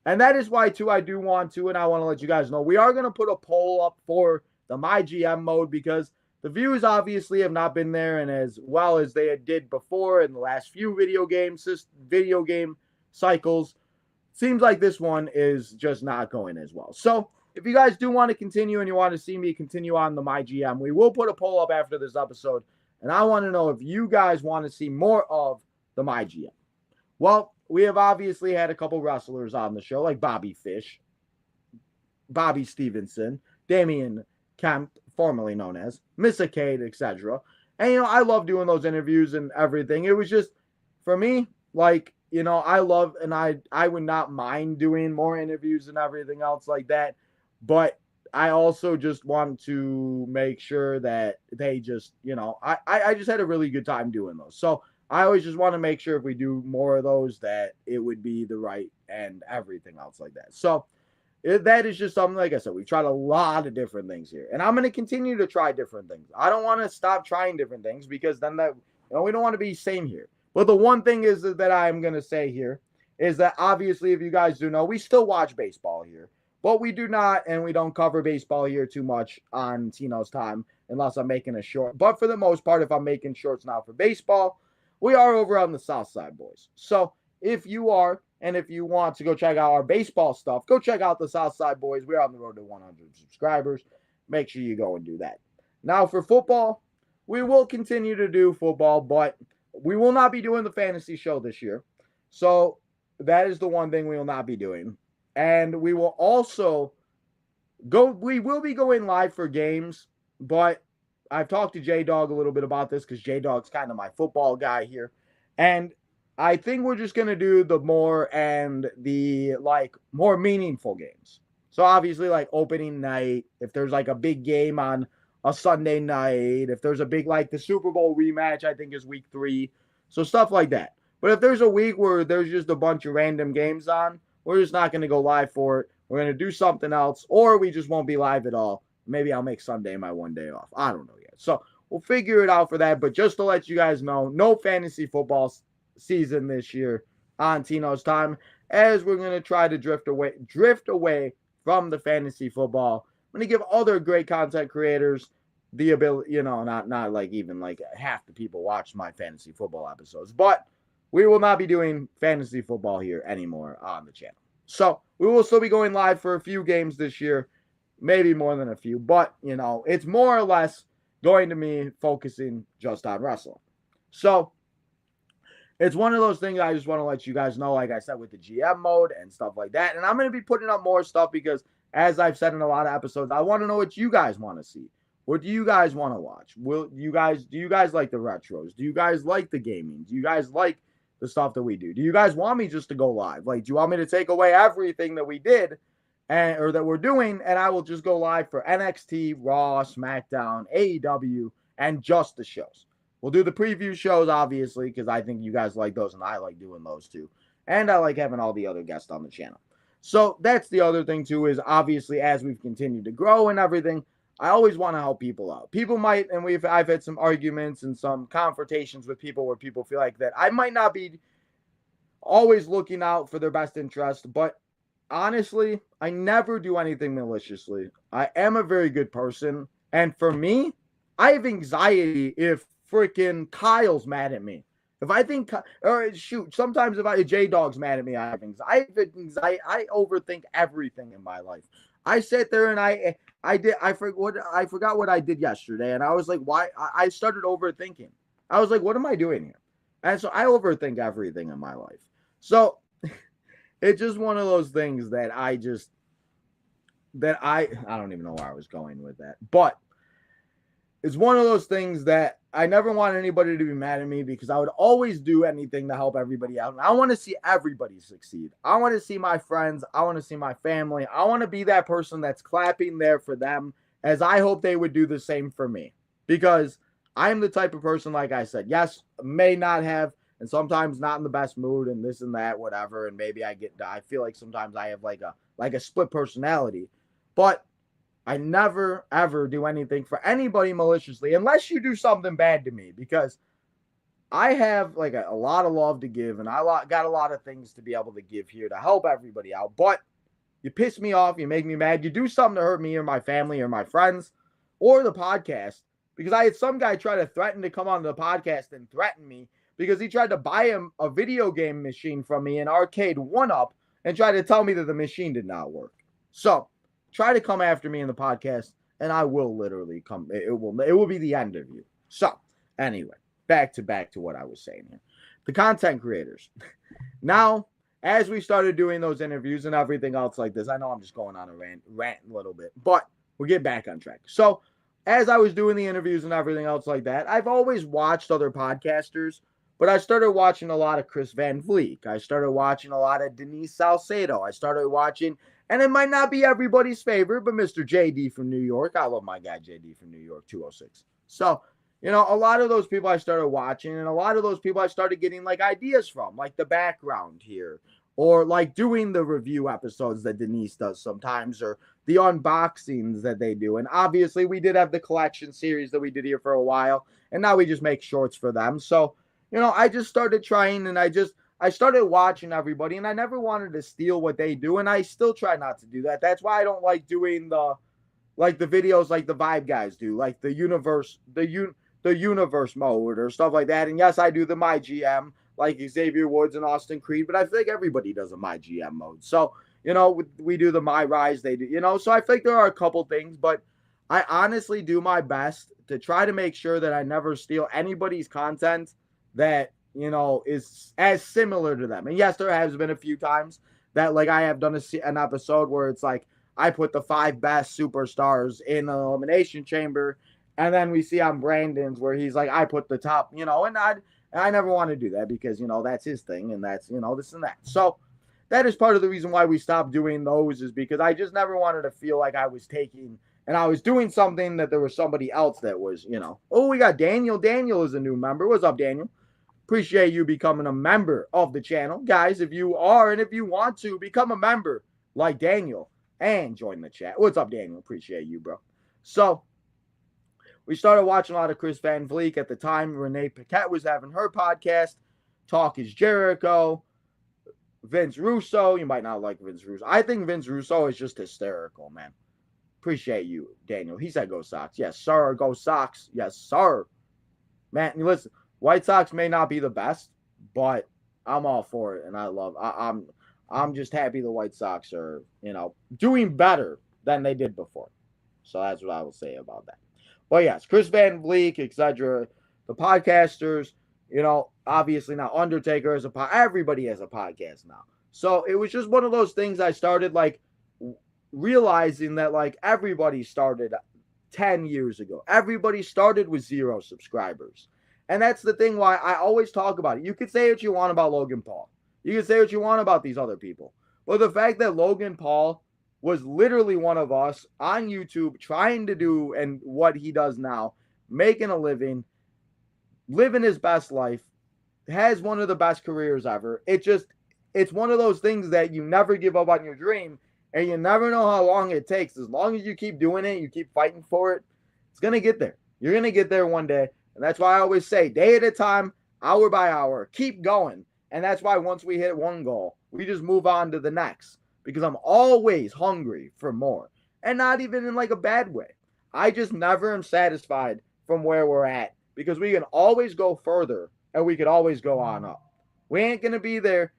And that is why, too, I do want to, and I want to let you guys know, we are going to put a poll up for the My GM mode, because the views obviously have not been there, and as well as they did before in the last few video game cycles, seems like this one is just not going as well. So if you guys do want to continue and you want to see me continue on the My GM, we will put a poll up after this episode, and I want to know if you guys want to see more of the My GM. Well, we have obviously had a couple wrestlers on the show, like Bobby Fish, Bobby Stevenson, Damian Kemp, formerly known as Missa Cade, etc. And, I love doing those interviews and everything. It was just, for me, like, I love, and I would not mind doing more interviews and everything else like that. But I also just want to make sure that they just, I just had a really good time doing those. So I always just want to make sure if we do more of those that it would be the right and everything else like that. So that is just something, like I said, we've tried a lot of different things here. And I'm going to continue to try different things. I don't want to stop trying different things, because then we don't want to be same here. But the one thing is that I'm going to say here is that obviously, if you guys do know, we still watch baseball here. But we do not, and we don't cover baseball here too much on Tino's Time unless I'm making a short. But for the most part, if I'm making shorts now for baseball, we are over on the Southside Boys. So if you are, and if you want to go check out our baseball stuff, go check out the Southside Boys. We're on the road to 100 subscribers. Make sure you go and do that. Now for football, we will continue to do football, but we will not be doing the fantasy show this year. So that is the one thing we will not be doing. And we will also we will be going live for games, but I've talked to J-Dog a little bit about this, because J-Dog's kind of my football guy here. And I think we're just going to do the more meaningful games. So obviously, like opening night, if there's like a big game on a Sunday night, if there's a big, like the Super Bowl rematch, I think is week 3. So stuff like that. But if there's a week where there's just a bunch of random games on, we're just not going to go live for it. We're going to do something else, or we just won't be live at all. Maybe I'll make Sunday my one day off. I don't know yet. So we'll figure it out for that. But just to let you guys know, no fantasy football season this year on Tino's Time, as we're going to try to drift away from the fantasy football. I'm going to give other great content creators the ability, not like even like half the people watch my fantasy football episodes, but we will not be doing fantasy football here anymore on the channel. So we will still be going live for a few games this year, maybe more than a few, but it's more or less going to me focusing just on wrestling. So it's one of those things I just want to let you guys know, like I said, with the GM mode and stuff like that. And I'm going to be putting up more stuff because, as I've said in a lot of episodes, I want to know what you guys want to see. What do you guys want to watch? Do you guys like the retros? Do you guys like the gaming? Do you guys like the stuff that we do? Do you guys want me just to go live? Like, do you want me to take away everything that we did or that we're doing, and I will just go live for NXT, Raw, SmackDown, AEW, and just the shows? We'll do the preview shows, obviously, because I think you guys like those, and I like doing those too. And I like having all the other guests on the channel. So that's the other thing too, is obviously as we've continued to grow and everything, I always want to help people out. People might, and I've had some arguments and some confrontations with people where people feel like that I might not be always looking out for their best interest, but honestly, I never do anything maliciously. I am a very good person, and for me, I have anxiety if freaking Kyle's mad at me. If I think, or shoot, sometimes if J-Dog's mad at me, I have anxiety. I overthink everything in my life. I sat there and I forgot what I did yesterday, and I was like, why? I started overthinking. I was like, what am I doing here? And so I overthink everything in my life. So it's just one of those things that I don't even know where I was going with that, but it's one of those things that I never want anybody to be mad at me, because I would always do anything to help everybody out. And I want to see everybody succeed. I want to see my friends. I want to see my family. I want to be that person that's clapping there for them, as I hope they would do the same for me. Because I am the type of person, like I said, yes, may not have, and sometimes not in the best mood and this and that, whatever. And maybe I feel like sometimes I have like a split personality, but I never, ever do anything for anybody maliciously, unless you do something bad to me, because I have like a lot of love to give, and I got a lot of things to be able to give here to help everybody out. But you piss me off, you make me mad, you do something to hurt me or my family or my friends or the podcast, because I had some guy try to threaten to come on the podcast and threaten me because he tried to buy him a video game machine from me, an arcade 1-up, and try to tell me that the machine did not work. So try to come after me in the podcast, and I will literally come. It will be the end of you. So anyway, back to what I was saying here. The content creators. Now, as we started doing those interviews and everything else like this, I know I'm just going on a rant a little bit, but we'll get back on track. So as I was doing the interviews and everything else like that, I've always watched other podcasters, but I started watching a lot of Chris Van Vliet. I started watching a lot of Denise Salcedo. I started watching, and it might not be everybody's favorite, but Mr. JD from New York. I love my guy JD from New York, 206. So, a lot of those people I started watching, and a lot of those people I started getting like ideas from, like the background here, or like doing the review episodes that Denise does sometimes, or the unboxings that they do. And obviously we did have the collection series that we did here for a while, and now we just make shorts for them. So, I just started trying, and I started watching everybody, and I never wanted to steal what they do, and I still try not to do that. That's why I don't like doing the videos like the Vibe guys do, like the universe mode or stuff like that. And yes, I do the My GM, like Xavier Woods and Austin Creed, but I feel like everybody does a My GM mode. So, we do the My Rise, they do, so I think there are a couple things, but I honestly do my best to try to make sure that I never steal anybody's content that, is as similar to them. And yes, there has been a few times that like I have done an episode where it's like I put the 5 best superstars in an elimination chamber, and then we see on Brandon's where he's like, I put the top, and I never want to do that because, that's his thing, and that's, this and that. So that is part of the reason why we stopped doing those, is because I just never wanted to feel like I was taking and I was doing something that there was somebody else that was, Oh, we got Daniel. Daniel is a new member. What's up, Daniel? Appreciate you becoming a member of the channel. Guys, if you are and if you want to become a member like Daniel and join the chat. What's up, Daniel? Appreciate you, bro. So we started watching a lot of Chris Van Vliet at the time. Renee Paquette was having her podcast. Talk is Jericho. Vince Russo. You might not like Vince Russo. I think Vince Russo is just hysterical, man. Appreciate you, Daniel. He said go Sox. Yes, sir. Go Sox. Yes, sir. Man, listen, White Sox may not be the best, but I'm all for it, and I'm just happy the White Sox are, doing better than they did before. So that's what I will say about that. But yes, Chris Van Vliet, etc. The podcasters, obviously now Undertaker has everybody has a podcast now. So it was just one of those things I started like realizing that like everybody started 10 years ago. Everybody started with 0 subscribers. And that's the thing why I always talk about it. You could say what you want about Logan Paul. You can say what you want about these other people. But the fact that Logan Paul was literally one of us on YouTube trying to do and what he does now, making a living, living his best life, has one of the best careers ever. It's one of those things that you never give up on your dream, and you never know how long it takes. As long as you keep doing it, you keep fighting for it, it's going to get there. You're going to get there one day. And that's why I always say, day at a time, hour by hour, keep going. And that's why once we hit one goal, we just move on to the next. Because I'm always hungry for more. And not even in like a bad way. I just never am satisfied from where we're at. Because we can always go further. And we could always go on up. We ain't going to be there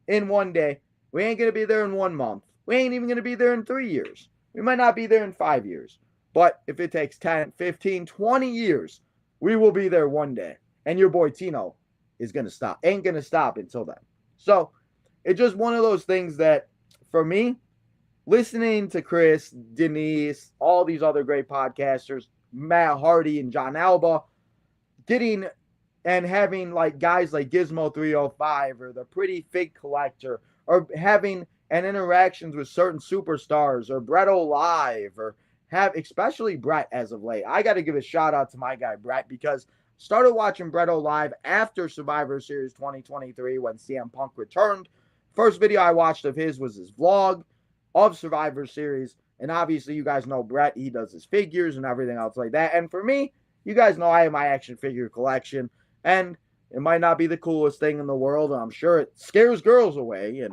in one day. We ain't going to be there in 1 month. We ain't even going to be there in 3 years. We might not be there in 5 years. But if it takes 10, 15, 20 years, we will be there one day. And your boy Tino is going to stop. Ain't going to stop until then. So, it's just one of those things that, for me, listening to Chris, Denise, all these other great podcasters, Matt Hardy and John Alba, getting and having like guys like Gizmo 305 or the Pretty Fig Collector, or having and interactions with certain superstars, or Brett Live, or especially Brett as of late. I got to give a shout out to my guy Brett, because started watching Brett Live after Survivor Series 2023 when CM Punk returned. First video I watched of his was his vlog of Survivor Series. And obviously, you guys know Brett. He does his figures and everything else like that. And for me, you guys know I have my action figure collection. And it might not be the coolest thing in the world. And I'm sure it scares girls away,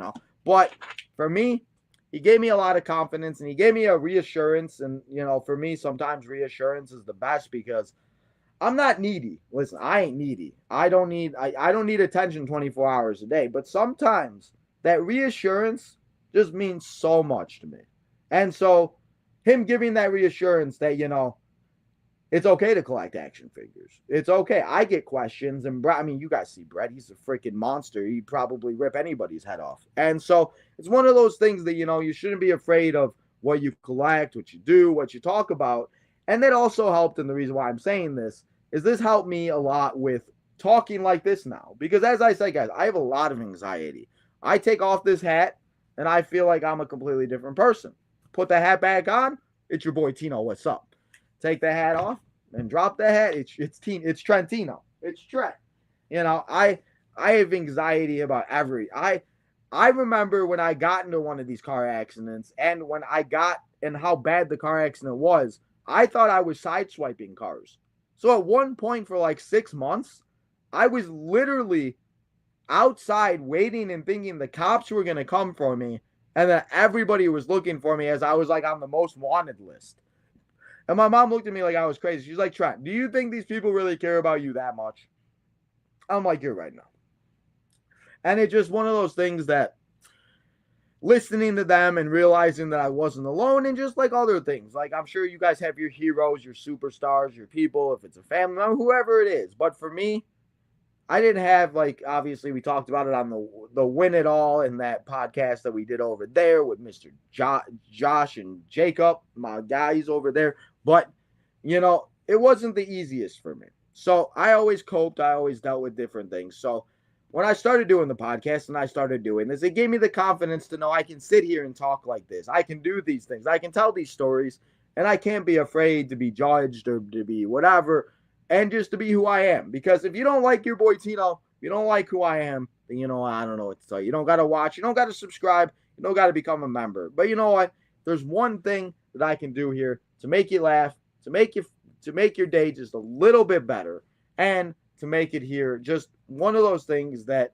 But for me, he gave me a lot of confidence. And he gave me a reassurance. And, for me, sometimes reassurance is the best, because I'm not needy. Listen, I ain't needy. I don't need attention 24 hours a day. But sometimes that reassurance just means so much to me. And so him giving that reassurance that, it's okay to collect action figures. It's okay. I get questions. And Brett, you guys see Brett. He's a freaking monster. He'd probably rip anybody's head off. And so it's one of those things that, you shouldn't be afraid of what you collect, what you do, what you talk about. And that also helped. And the reason why I'm saying this is this helped me a lot with talking like this now. Because as I say, guys, I have a lot of anxiety. I take off this hat and I feel like I'm a completely different person. Put the hat back on, it's your boy Tino. What's up? Take the hat off and drop the hat. It's Trentino. It's Trent. I have anxiety about I remember when I got into one of these car accidents, and when I got and how bad the car accident was, I thought I was sideswiping cars. So at one point for like 6 months, I was literally outside waiting and thinking the cops were going to come for me, and that everybody was looking for me, as I was like on the most wanted list. And my mom looked at me like I was crazy. She's like, Trent, do you think these people really care about you that much? I'm like, you're right now. And it's just one of those things that listening to them and realizing that I wasn't alone, and just like other things. Like, I'm sure you guys have your heroes, your superstars, your people, if it's a family member, whoever it is. But for me, I didn't have, like, obviously we talked about it on the Win It All in that podcast that we did over there with Mr. Josh and Jacob, my guys over there. But, it wasn't the easiest for me. So I always coped. I always dealt with different things. So when I started doing the podcast and I started doing this, it gave me the confidence to know I can sit here and talk like this. I can do these things. I can tell these stories, and I can't be afraid to be judged or to be whatever, and just to be who I am. Because if you don't like your boy Tino, if you don't like who I am, then I don't know what to tell you. You don't got to watch. You don't got to subscribe. You don't got to become a member. But you know what? There's one thing that I can do here to make you laugh, to make your day just a little bit better, and to make it here just one of those things that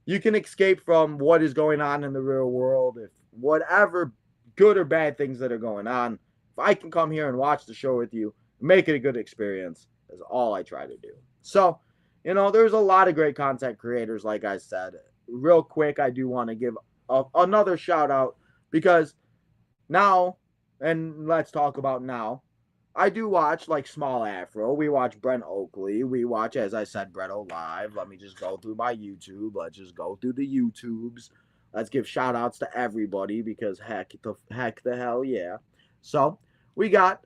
you can escape from what is going on in the real world. If whatever good or bad things that are going on, if I can come here and watch the show with you, make it a good experience, is all I try to do. So, there's a lot of great content creators, like I said. Real quick, I do want to give another shout out because now, and let's talk about now, I do watch like Small Afro. We watch Brent Oakley. We watch, as I said, Bretto Live. Let me just go through my YouTube. Let's just go through the YouTubes. Let's give shout outs to everybody because heck the hell yeah. So we got,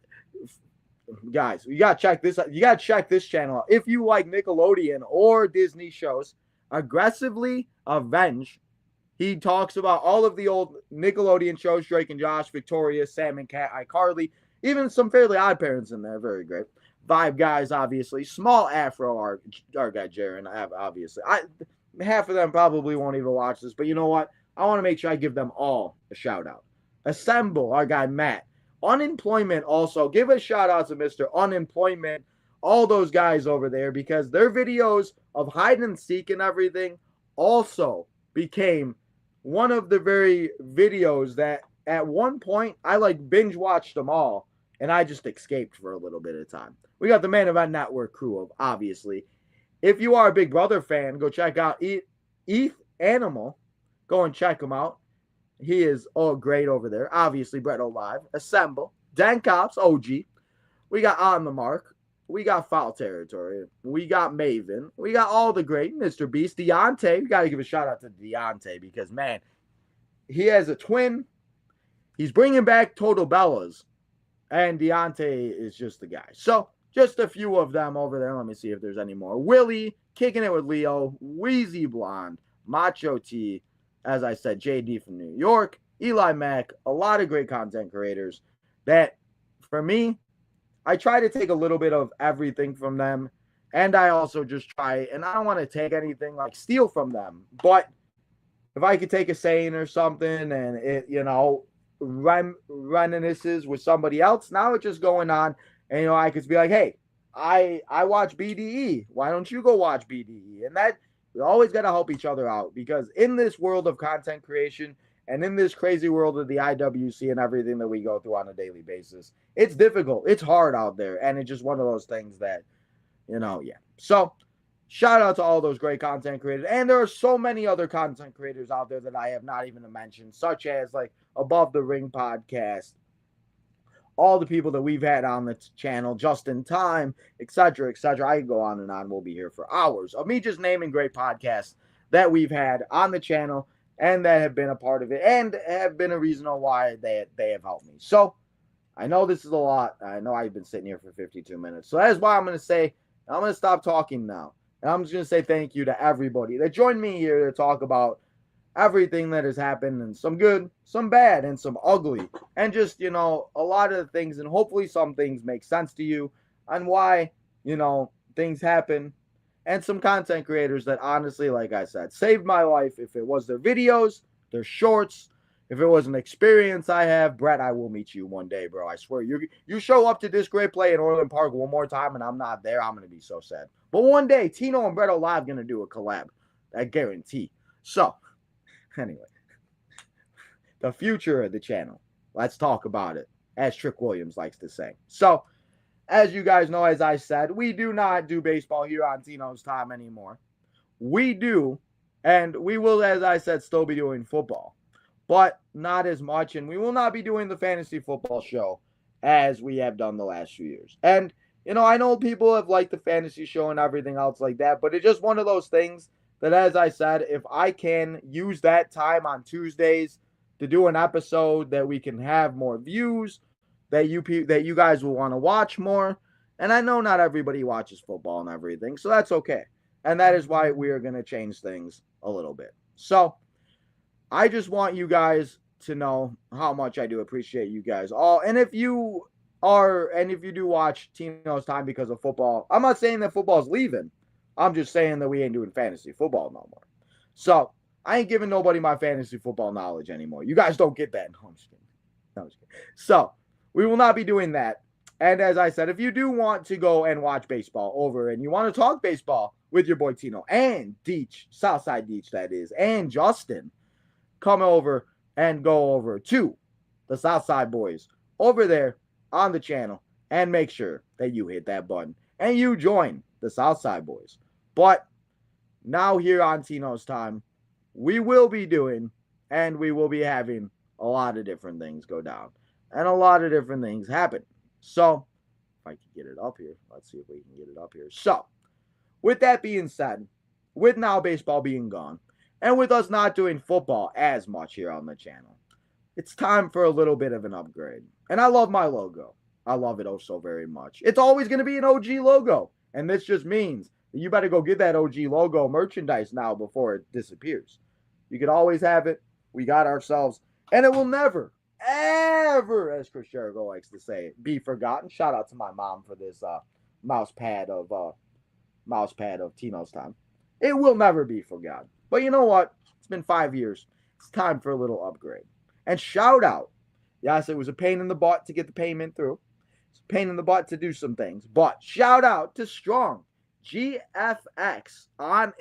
guys, you gotta check this out. You gotta check this channel out. If you like Nickelodeon or Disney shows, Aggressively Avenged. He talks about all of the old Nickelodeon shows, Drake and Josh, Victoria, Sam and Cat, iCarly, even some Fairly Odd Parents in there. Very great. Vibe Guys, obviously. Small Afro, our guy Jaron, obviously. Half of them probably won't even watch this, but you know what? I want to make sure I give them all a shout out. Assemble, our guy Matt. Unemployment also. Give a shout out to Mr. Unemployment. All those guys over there because their videos of hide and seek and everything also became one of the very videos that at one point I like binge watched them all and I just escaped for a little bit of time. We got the Main Event Network crew of obviously. If you are a Big Brother fan, go check out ETH Animal. Go and check him out. He is all great over there. Obviously, Bretto Live, Assemble, Dan Cops, OG. We got On the Mark. We got Foul Territory. We got Maven. We got all the great Mr. Beast. Deontay. We got to give a shout out to Deontay because, man, he has a twin. He's bringing back Total Bellas. And Deontay is just the guy. So, just a few of them over there. Let me see if there's any more. Willie, Kicking It with Leo, Wheezy Blonde, Macho T, as I said, JD from New York, Eli Mack, a lot of great content creators that, for me, I try to take a little bit of everything from them, and I also just try, and I don't want to take anything like steal from them, but if I could take a saying or something and it, reminisces with somebody else, now it's just going on, and I could be like, hey, I watch BDE. Why don't you go watch BDE? And that we always got to help each other out because in this world of content creation and in this crazy world of the IWC and everything that we go through on a daily basis, it's difficult. It's hard out there. And it's just one of those things that, yeah. So shout out to all those great content creators. And there are so many other content creators out there that I have not even mentioned, such as like Above the Ring podcast, all the people that we've had on the channel, Just in Time, etc., etc. I can go on and on. We'll be here for hours of me just naming great podcasts that we've had on the channel and that have been a part of it and have been a reason why they have helped me. So I know this is a lot. I know I've been sitting here for 52 minutes. So that's why I'm going to say, I'm going to stop talking now. And I'm just going to say thank you to everybody that joined me here to talk about everything that has happened and some good, some bad, and some ugly. And just, a lot of the things, and hopefully some things make sense to you on why, things happen. And some content creators that honestly, like I said, saved my life. If it was their videos, their shorts, if it was an experience I have, Brett, I will meet you one day, bro. I swear. You show up to this great play in Orland Park one more time and I'm not there, I'm going to be so sad. But one day, Tino and Bretto Live going to do a collab. I guarantee. So, anyway, the future of the channel. Let's talk about it, as Trick Williams likes to say. So, as you guys know, as I said, we do not do baseball here on Tino's Time anymore. We do, and we will, as I said, still be doing football, but not as much, and we will not be doing the fantasy football show as we have done the last few years. And, I know people have liked the fantasy show and everything else like that, but it's just one of those things that, as I said, if I can use that time on Tuesdays to do an episode that we can have more views, that you guys will want to watch more. And I know not everybody watches football and everything, so that's okay. And that is why we are going to change things a little bit. So I just want you guys to know how much I do appreciate you guys all. And if you do watch Tino's Time because of football, I'm not saying that football's leaving. I'm just saying that we ain't doing fantasy football no more. So I ain't giving nobody my fantasy football knowledge anymore. You guys don't get that. No, I'm just kidding. So we will not be doing that. And as I said, if you do want to go and watch baseball over and you want to talk baseball with your boy Tino and Deech, Southside Deech that is, and Justin, come over and go over to the Southside Boys over there on the channel and make sure that you hit that button and you join the Southside Boys. But now here on Tino's Time, we will be doing and we will be having a lot of different things go down and a lot of different things happen. So, if I can get it up here, let's see if we can get it up here. So, with that being said, with now baseball being gone, and with us not doing football as much here on the channel, it's time for a little bit of an upgrade. And I love my logo. I love it oh so very much. It's always going to be an OG logo. And this just means that you better go get that OG logo merchandise now before it disappears. You can always have it. We got ourselves. And it will never, ever, as Chris Jericho likes to say, be forgotten. Shout out to my mom for this mouse pad of Tino's Time. It will never be forgotten. But you know what? It's been 5 years. It's time for a little upgrade. And shout out. Yes, it was a pain in the butt to get the payment through. It's a pain in the butt to do some things. But shout out to Strong GFX on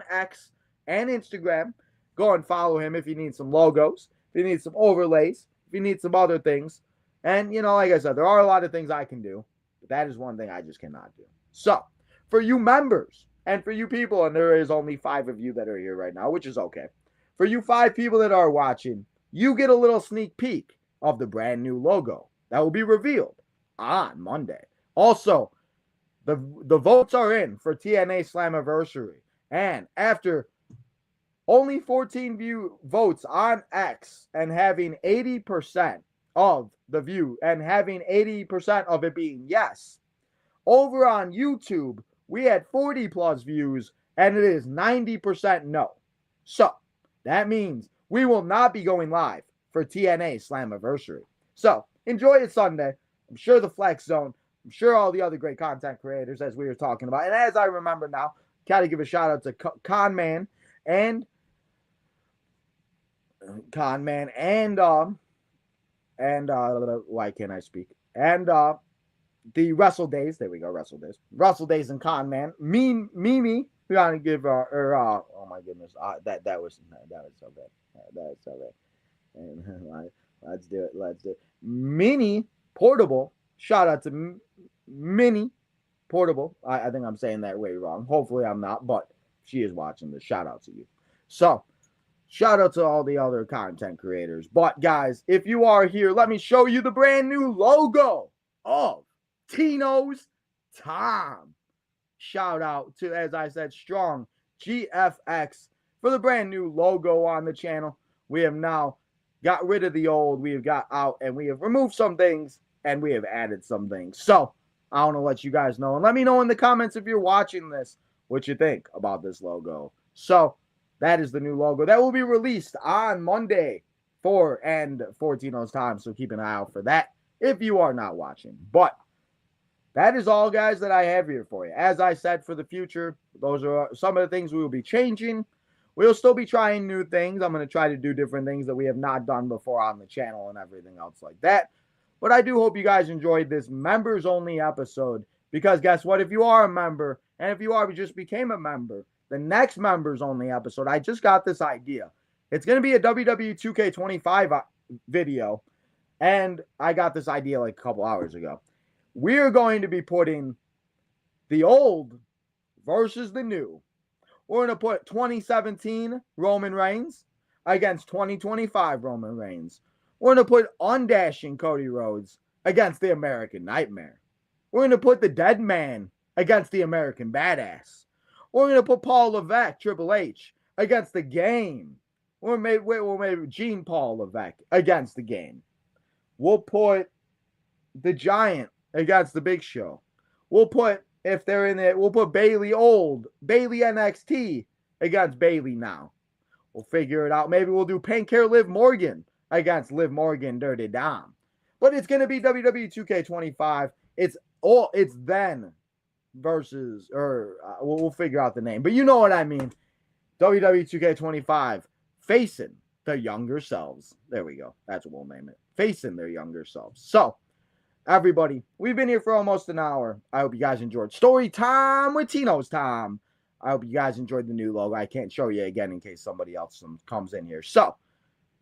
X and Instagram. Go and follow him if you need some logos, if you need some overlays, if you need some other things. And, you know, like I said, there are a lot of things I can do. But that is one thing I just cannot do. So, for you members, and for you people, and there is only 5 of you that are here right now, which is okay. For you 5 people that are watching, you get a little sneak peek of the brand new logo that will be revealed on Monday. Also, the votes are in for TNA Slammiversary. And after only 14 votes on X and having 80% of the view and having 80% of it being yes, over on YouTube, we had 40 plus views and it is 90% no. So that means we will not be going live for TNA Slammiversary. So enjoy it Sunday. I'm sure the Flex Zone, I'm sure all the other great content creators, as we were talking about. And as I remember now, got to give a shout out to Conman and why can't I speak? And the Wrestle Days. There we go, Wrestle Days. Wrestle Days and Conman. Mimi. We gotta give oh my goodness. That was so bad. That was so bad. And let's do it. Mini Portable. Shout out to Mini Portable. I think I'm saying that way wrong. Hopefully I'm not, but she is watching this. Shout out to you. So, shout out to all the other content creators. But guys, if you are here, let me show you the brand new logo of Tino's Time. Shout out to, as I said, Strong GFX for the brand new logo on the channel. We have now got rid of the old. We have got out and we have removed some things and we have added some things. So I want to let you guys know and let me know in the comments if you're watching this what you think about this logo. So that is the new logo that will be released on Monday for Tino's Time. So keep an eye out for that if you are not watching. But that is all, guys, that I have here for you. As I said, for the future, those are some of the things we will be changing. We'll still be trying new things. I'm going to try to do different things that we have not done before on the channel and everything else like that. But I do hope you guys enjoyed this members-only episode because guess what? If you are a member, and if you just became a member, the next members-only episode, I just got this idea. It's going to be a WWE 2K25 video, and I got this idea like a couple hours ago. We're going to be putting the old versus the new. We're going to put 2017 Roman Reigns against 2025 Roman Reigns. We're going to put undashing Cody Rhodes against the American Nightmare. We're going to put the Dead Man against the American Badass. We're going to put Paul Levesque, Triple H, against the Game. We'll maybe Gene Paul Levesque against the Game. We'll put the Giant against the Big Show. We'll put, if they're in it, we'll put Bayley NXT against Bayley now. We'll figure it out. Maybe we'll do Pink Hair Liv Morgan against Liv Morgan Dirty Dom. But it's going to be WWE 2K25. It's then versus, we'll figure out the name. But you know what I mean. WWE 2K25 facing their younger selves. There we go. That's what we'll name it. Facing their younger selves. So, everybody, we've been here for almost an hour. I hope you guys enjoyed Story Time with Tino's Time. I hope you guys enjoyed the new logo. I can't show you again in case somebody else comes in here. So,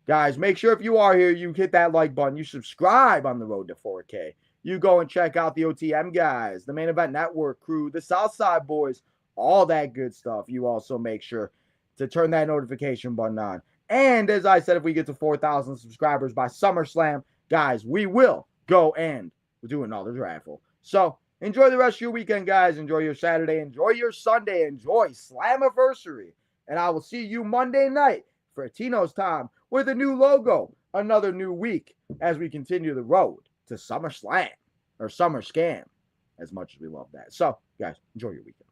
Guys, make sure if you are here, you hit that like button. You subscribe on the road to 4K. You go and check out the OTM guys, the Main Event Network crew, the Southside Boys, all that good stuff. You also make sure to turn that notification button on. And as I said, if we get to 4,000 subscribers by SummerSlam, guys, we will go and do another raffle. So enjoy the rest of your weekend, guys. Enjoy your Saturday. Enjoy your Sunday. Enjoy Slammiversary. And I will see you Monday night for Tino's Time with a new logo, another new week as we continue the road to SummerSlam or Summer Scam, as much as we love that. So, guys, enjoy your weekend.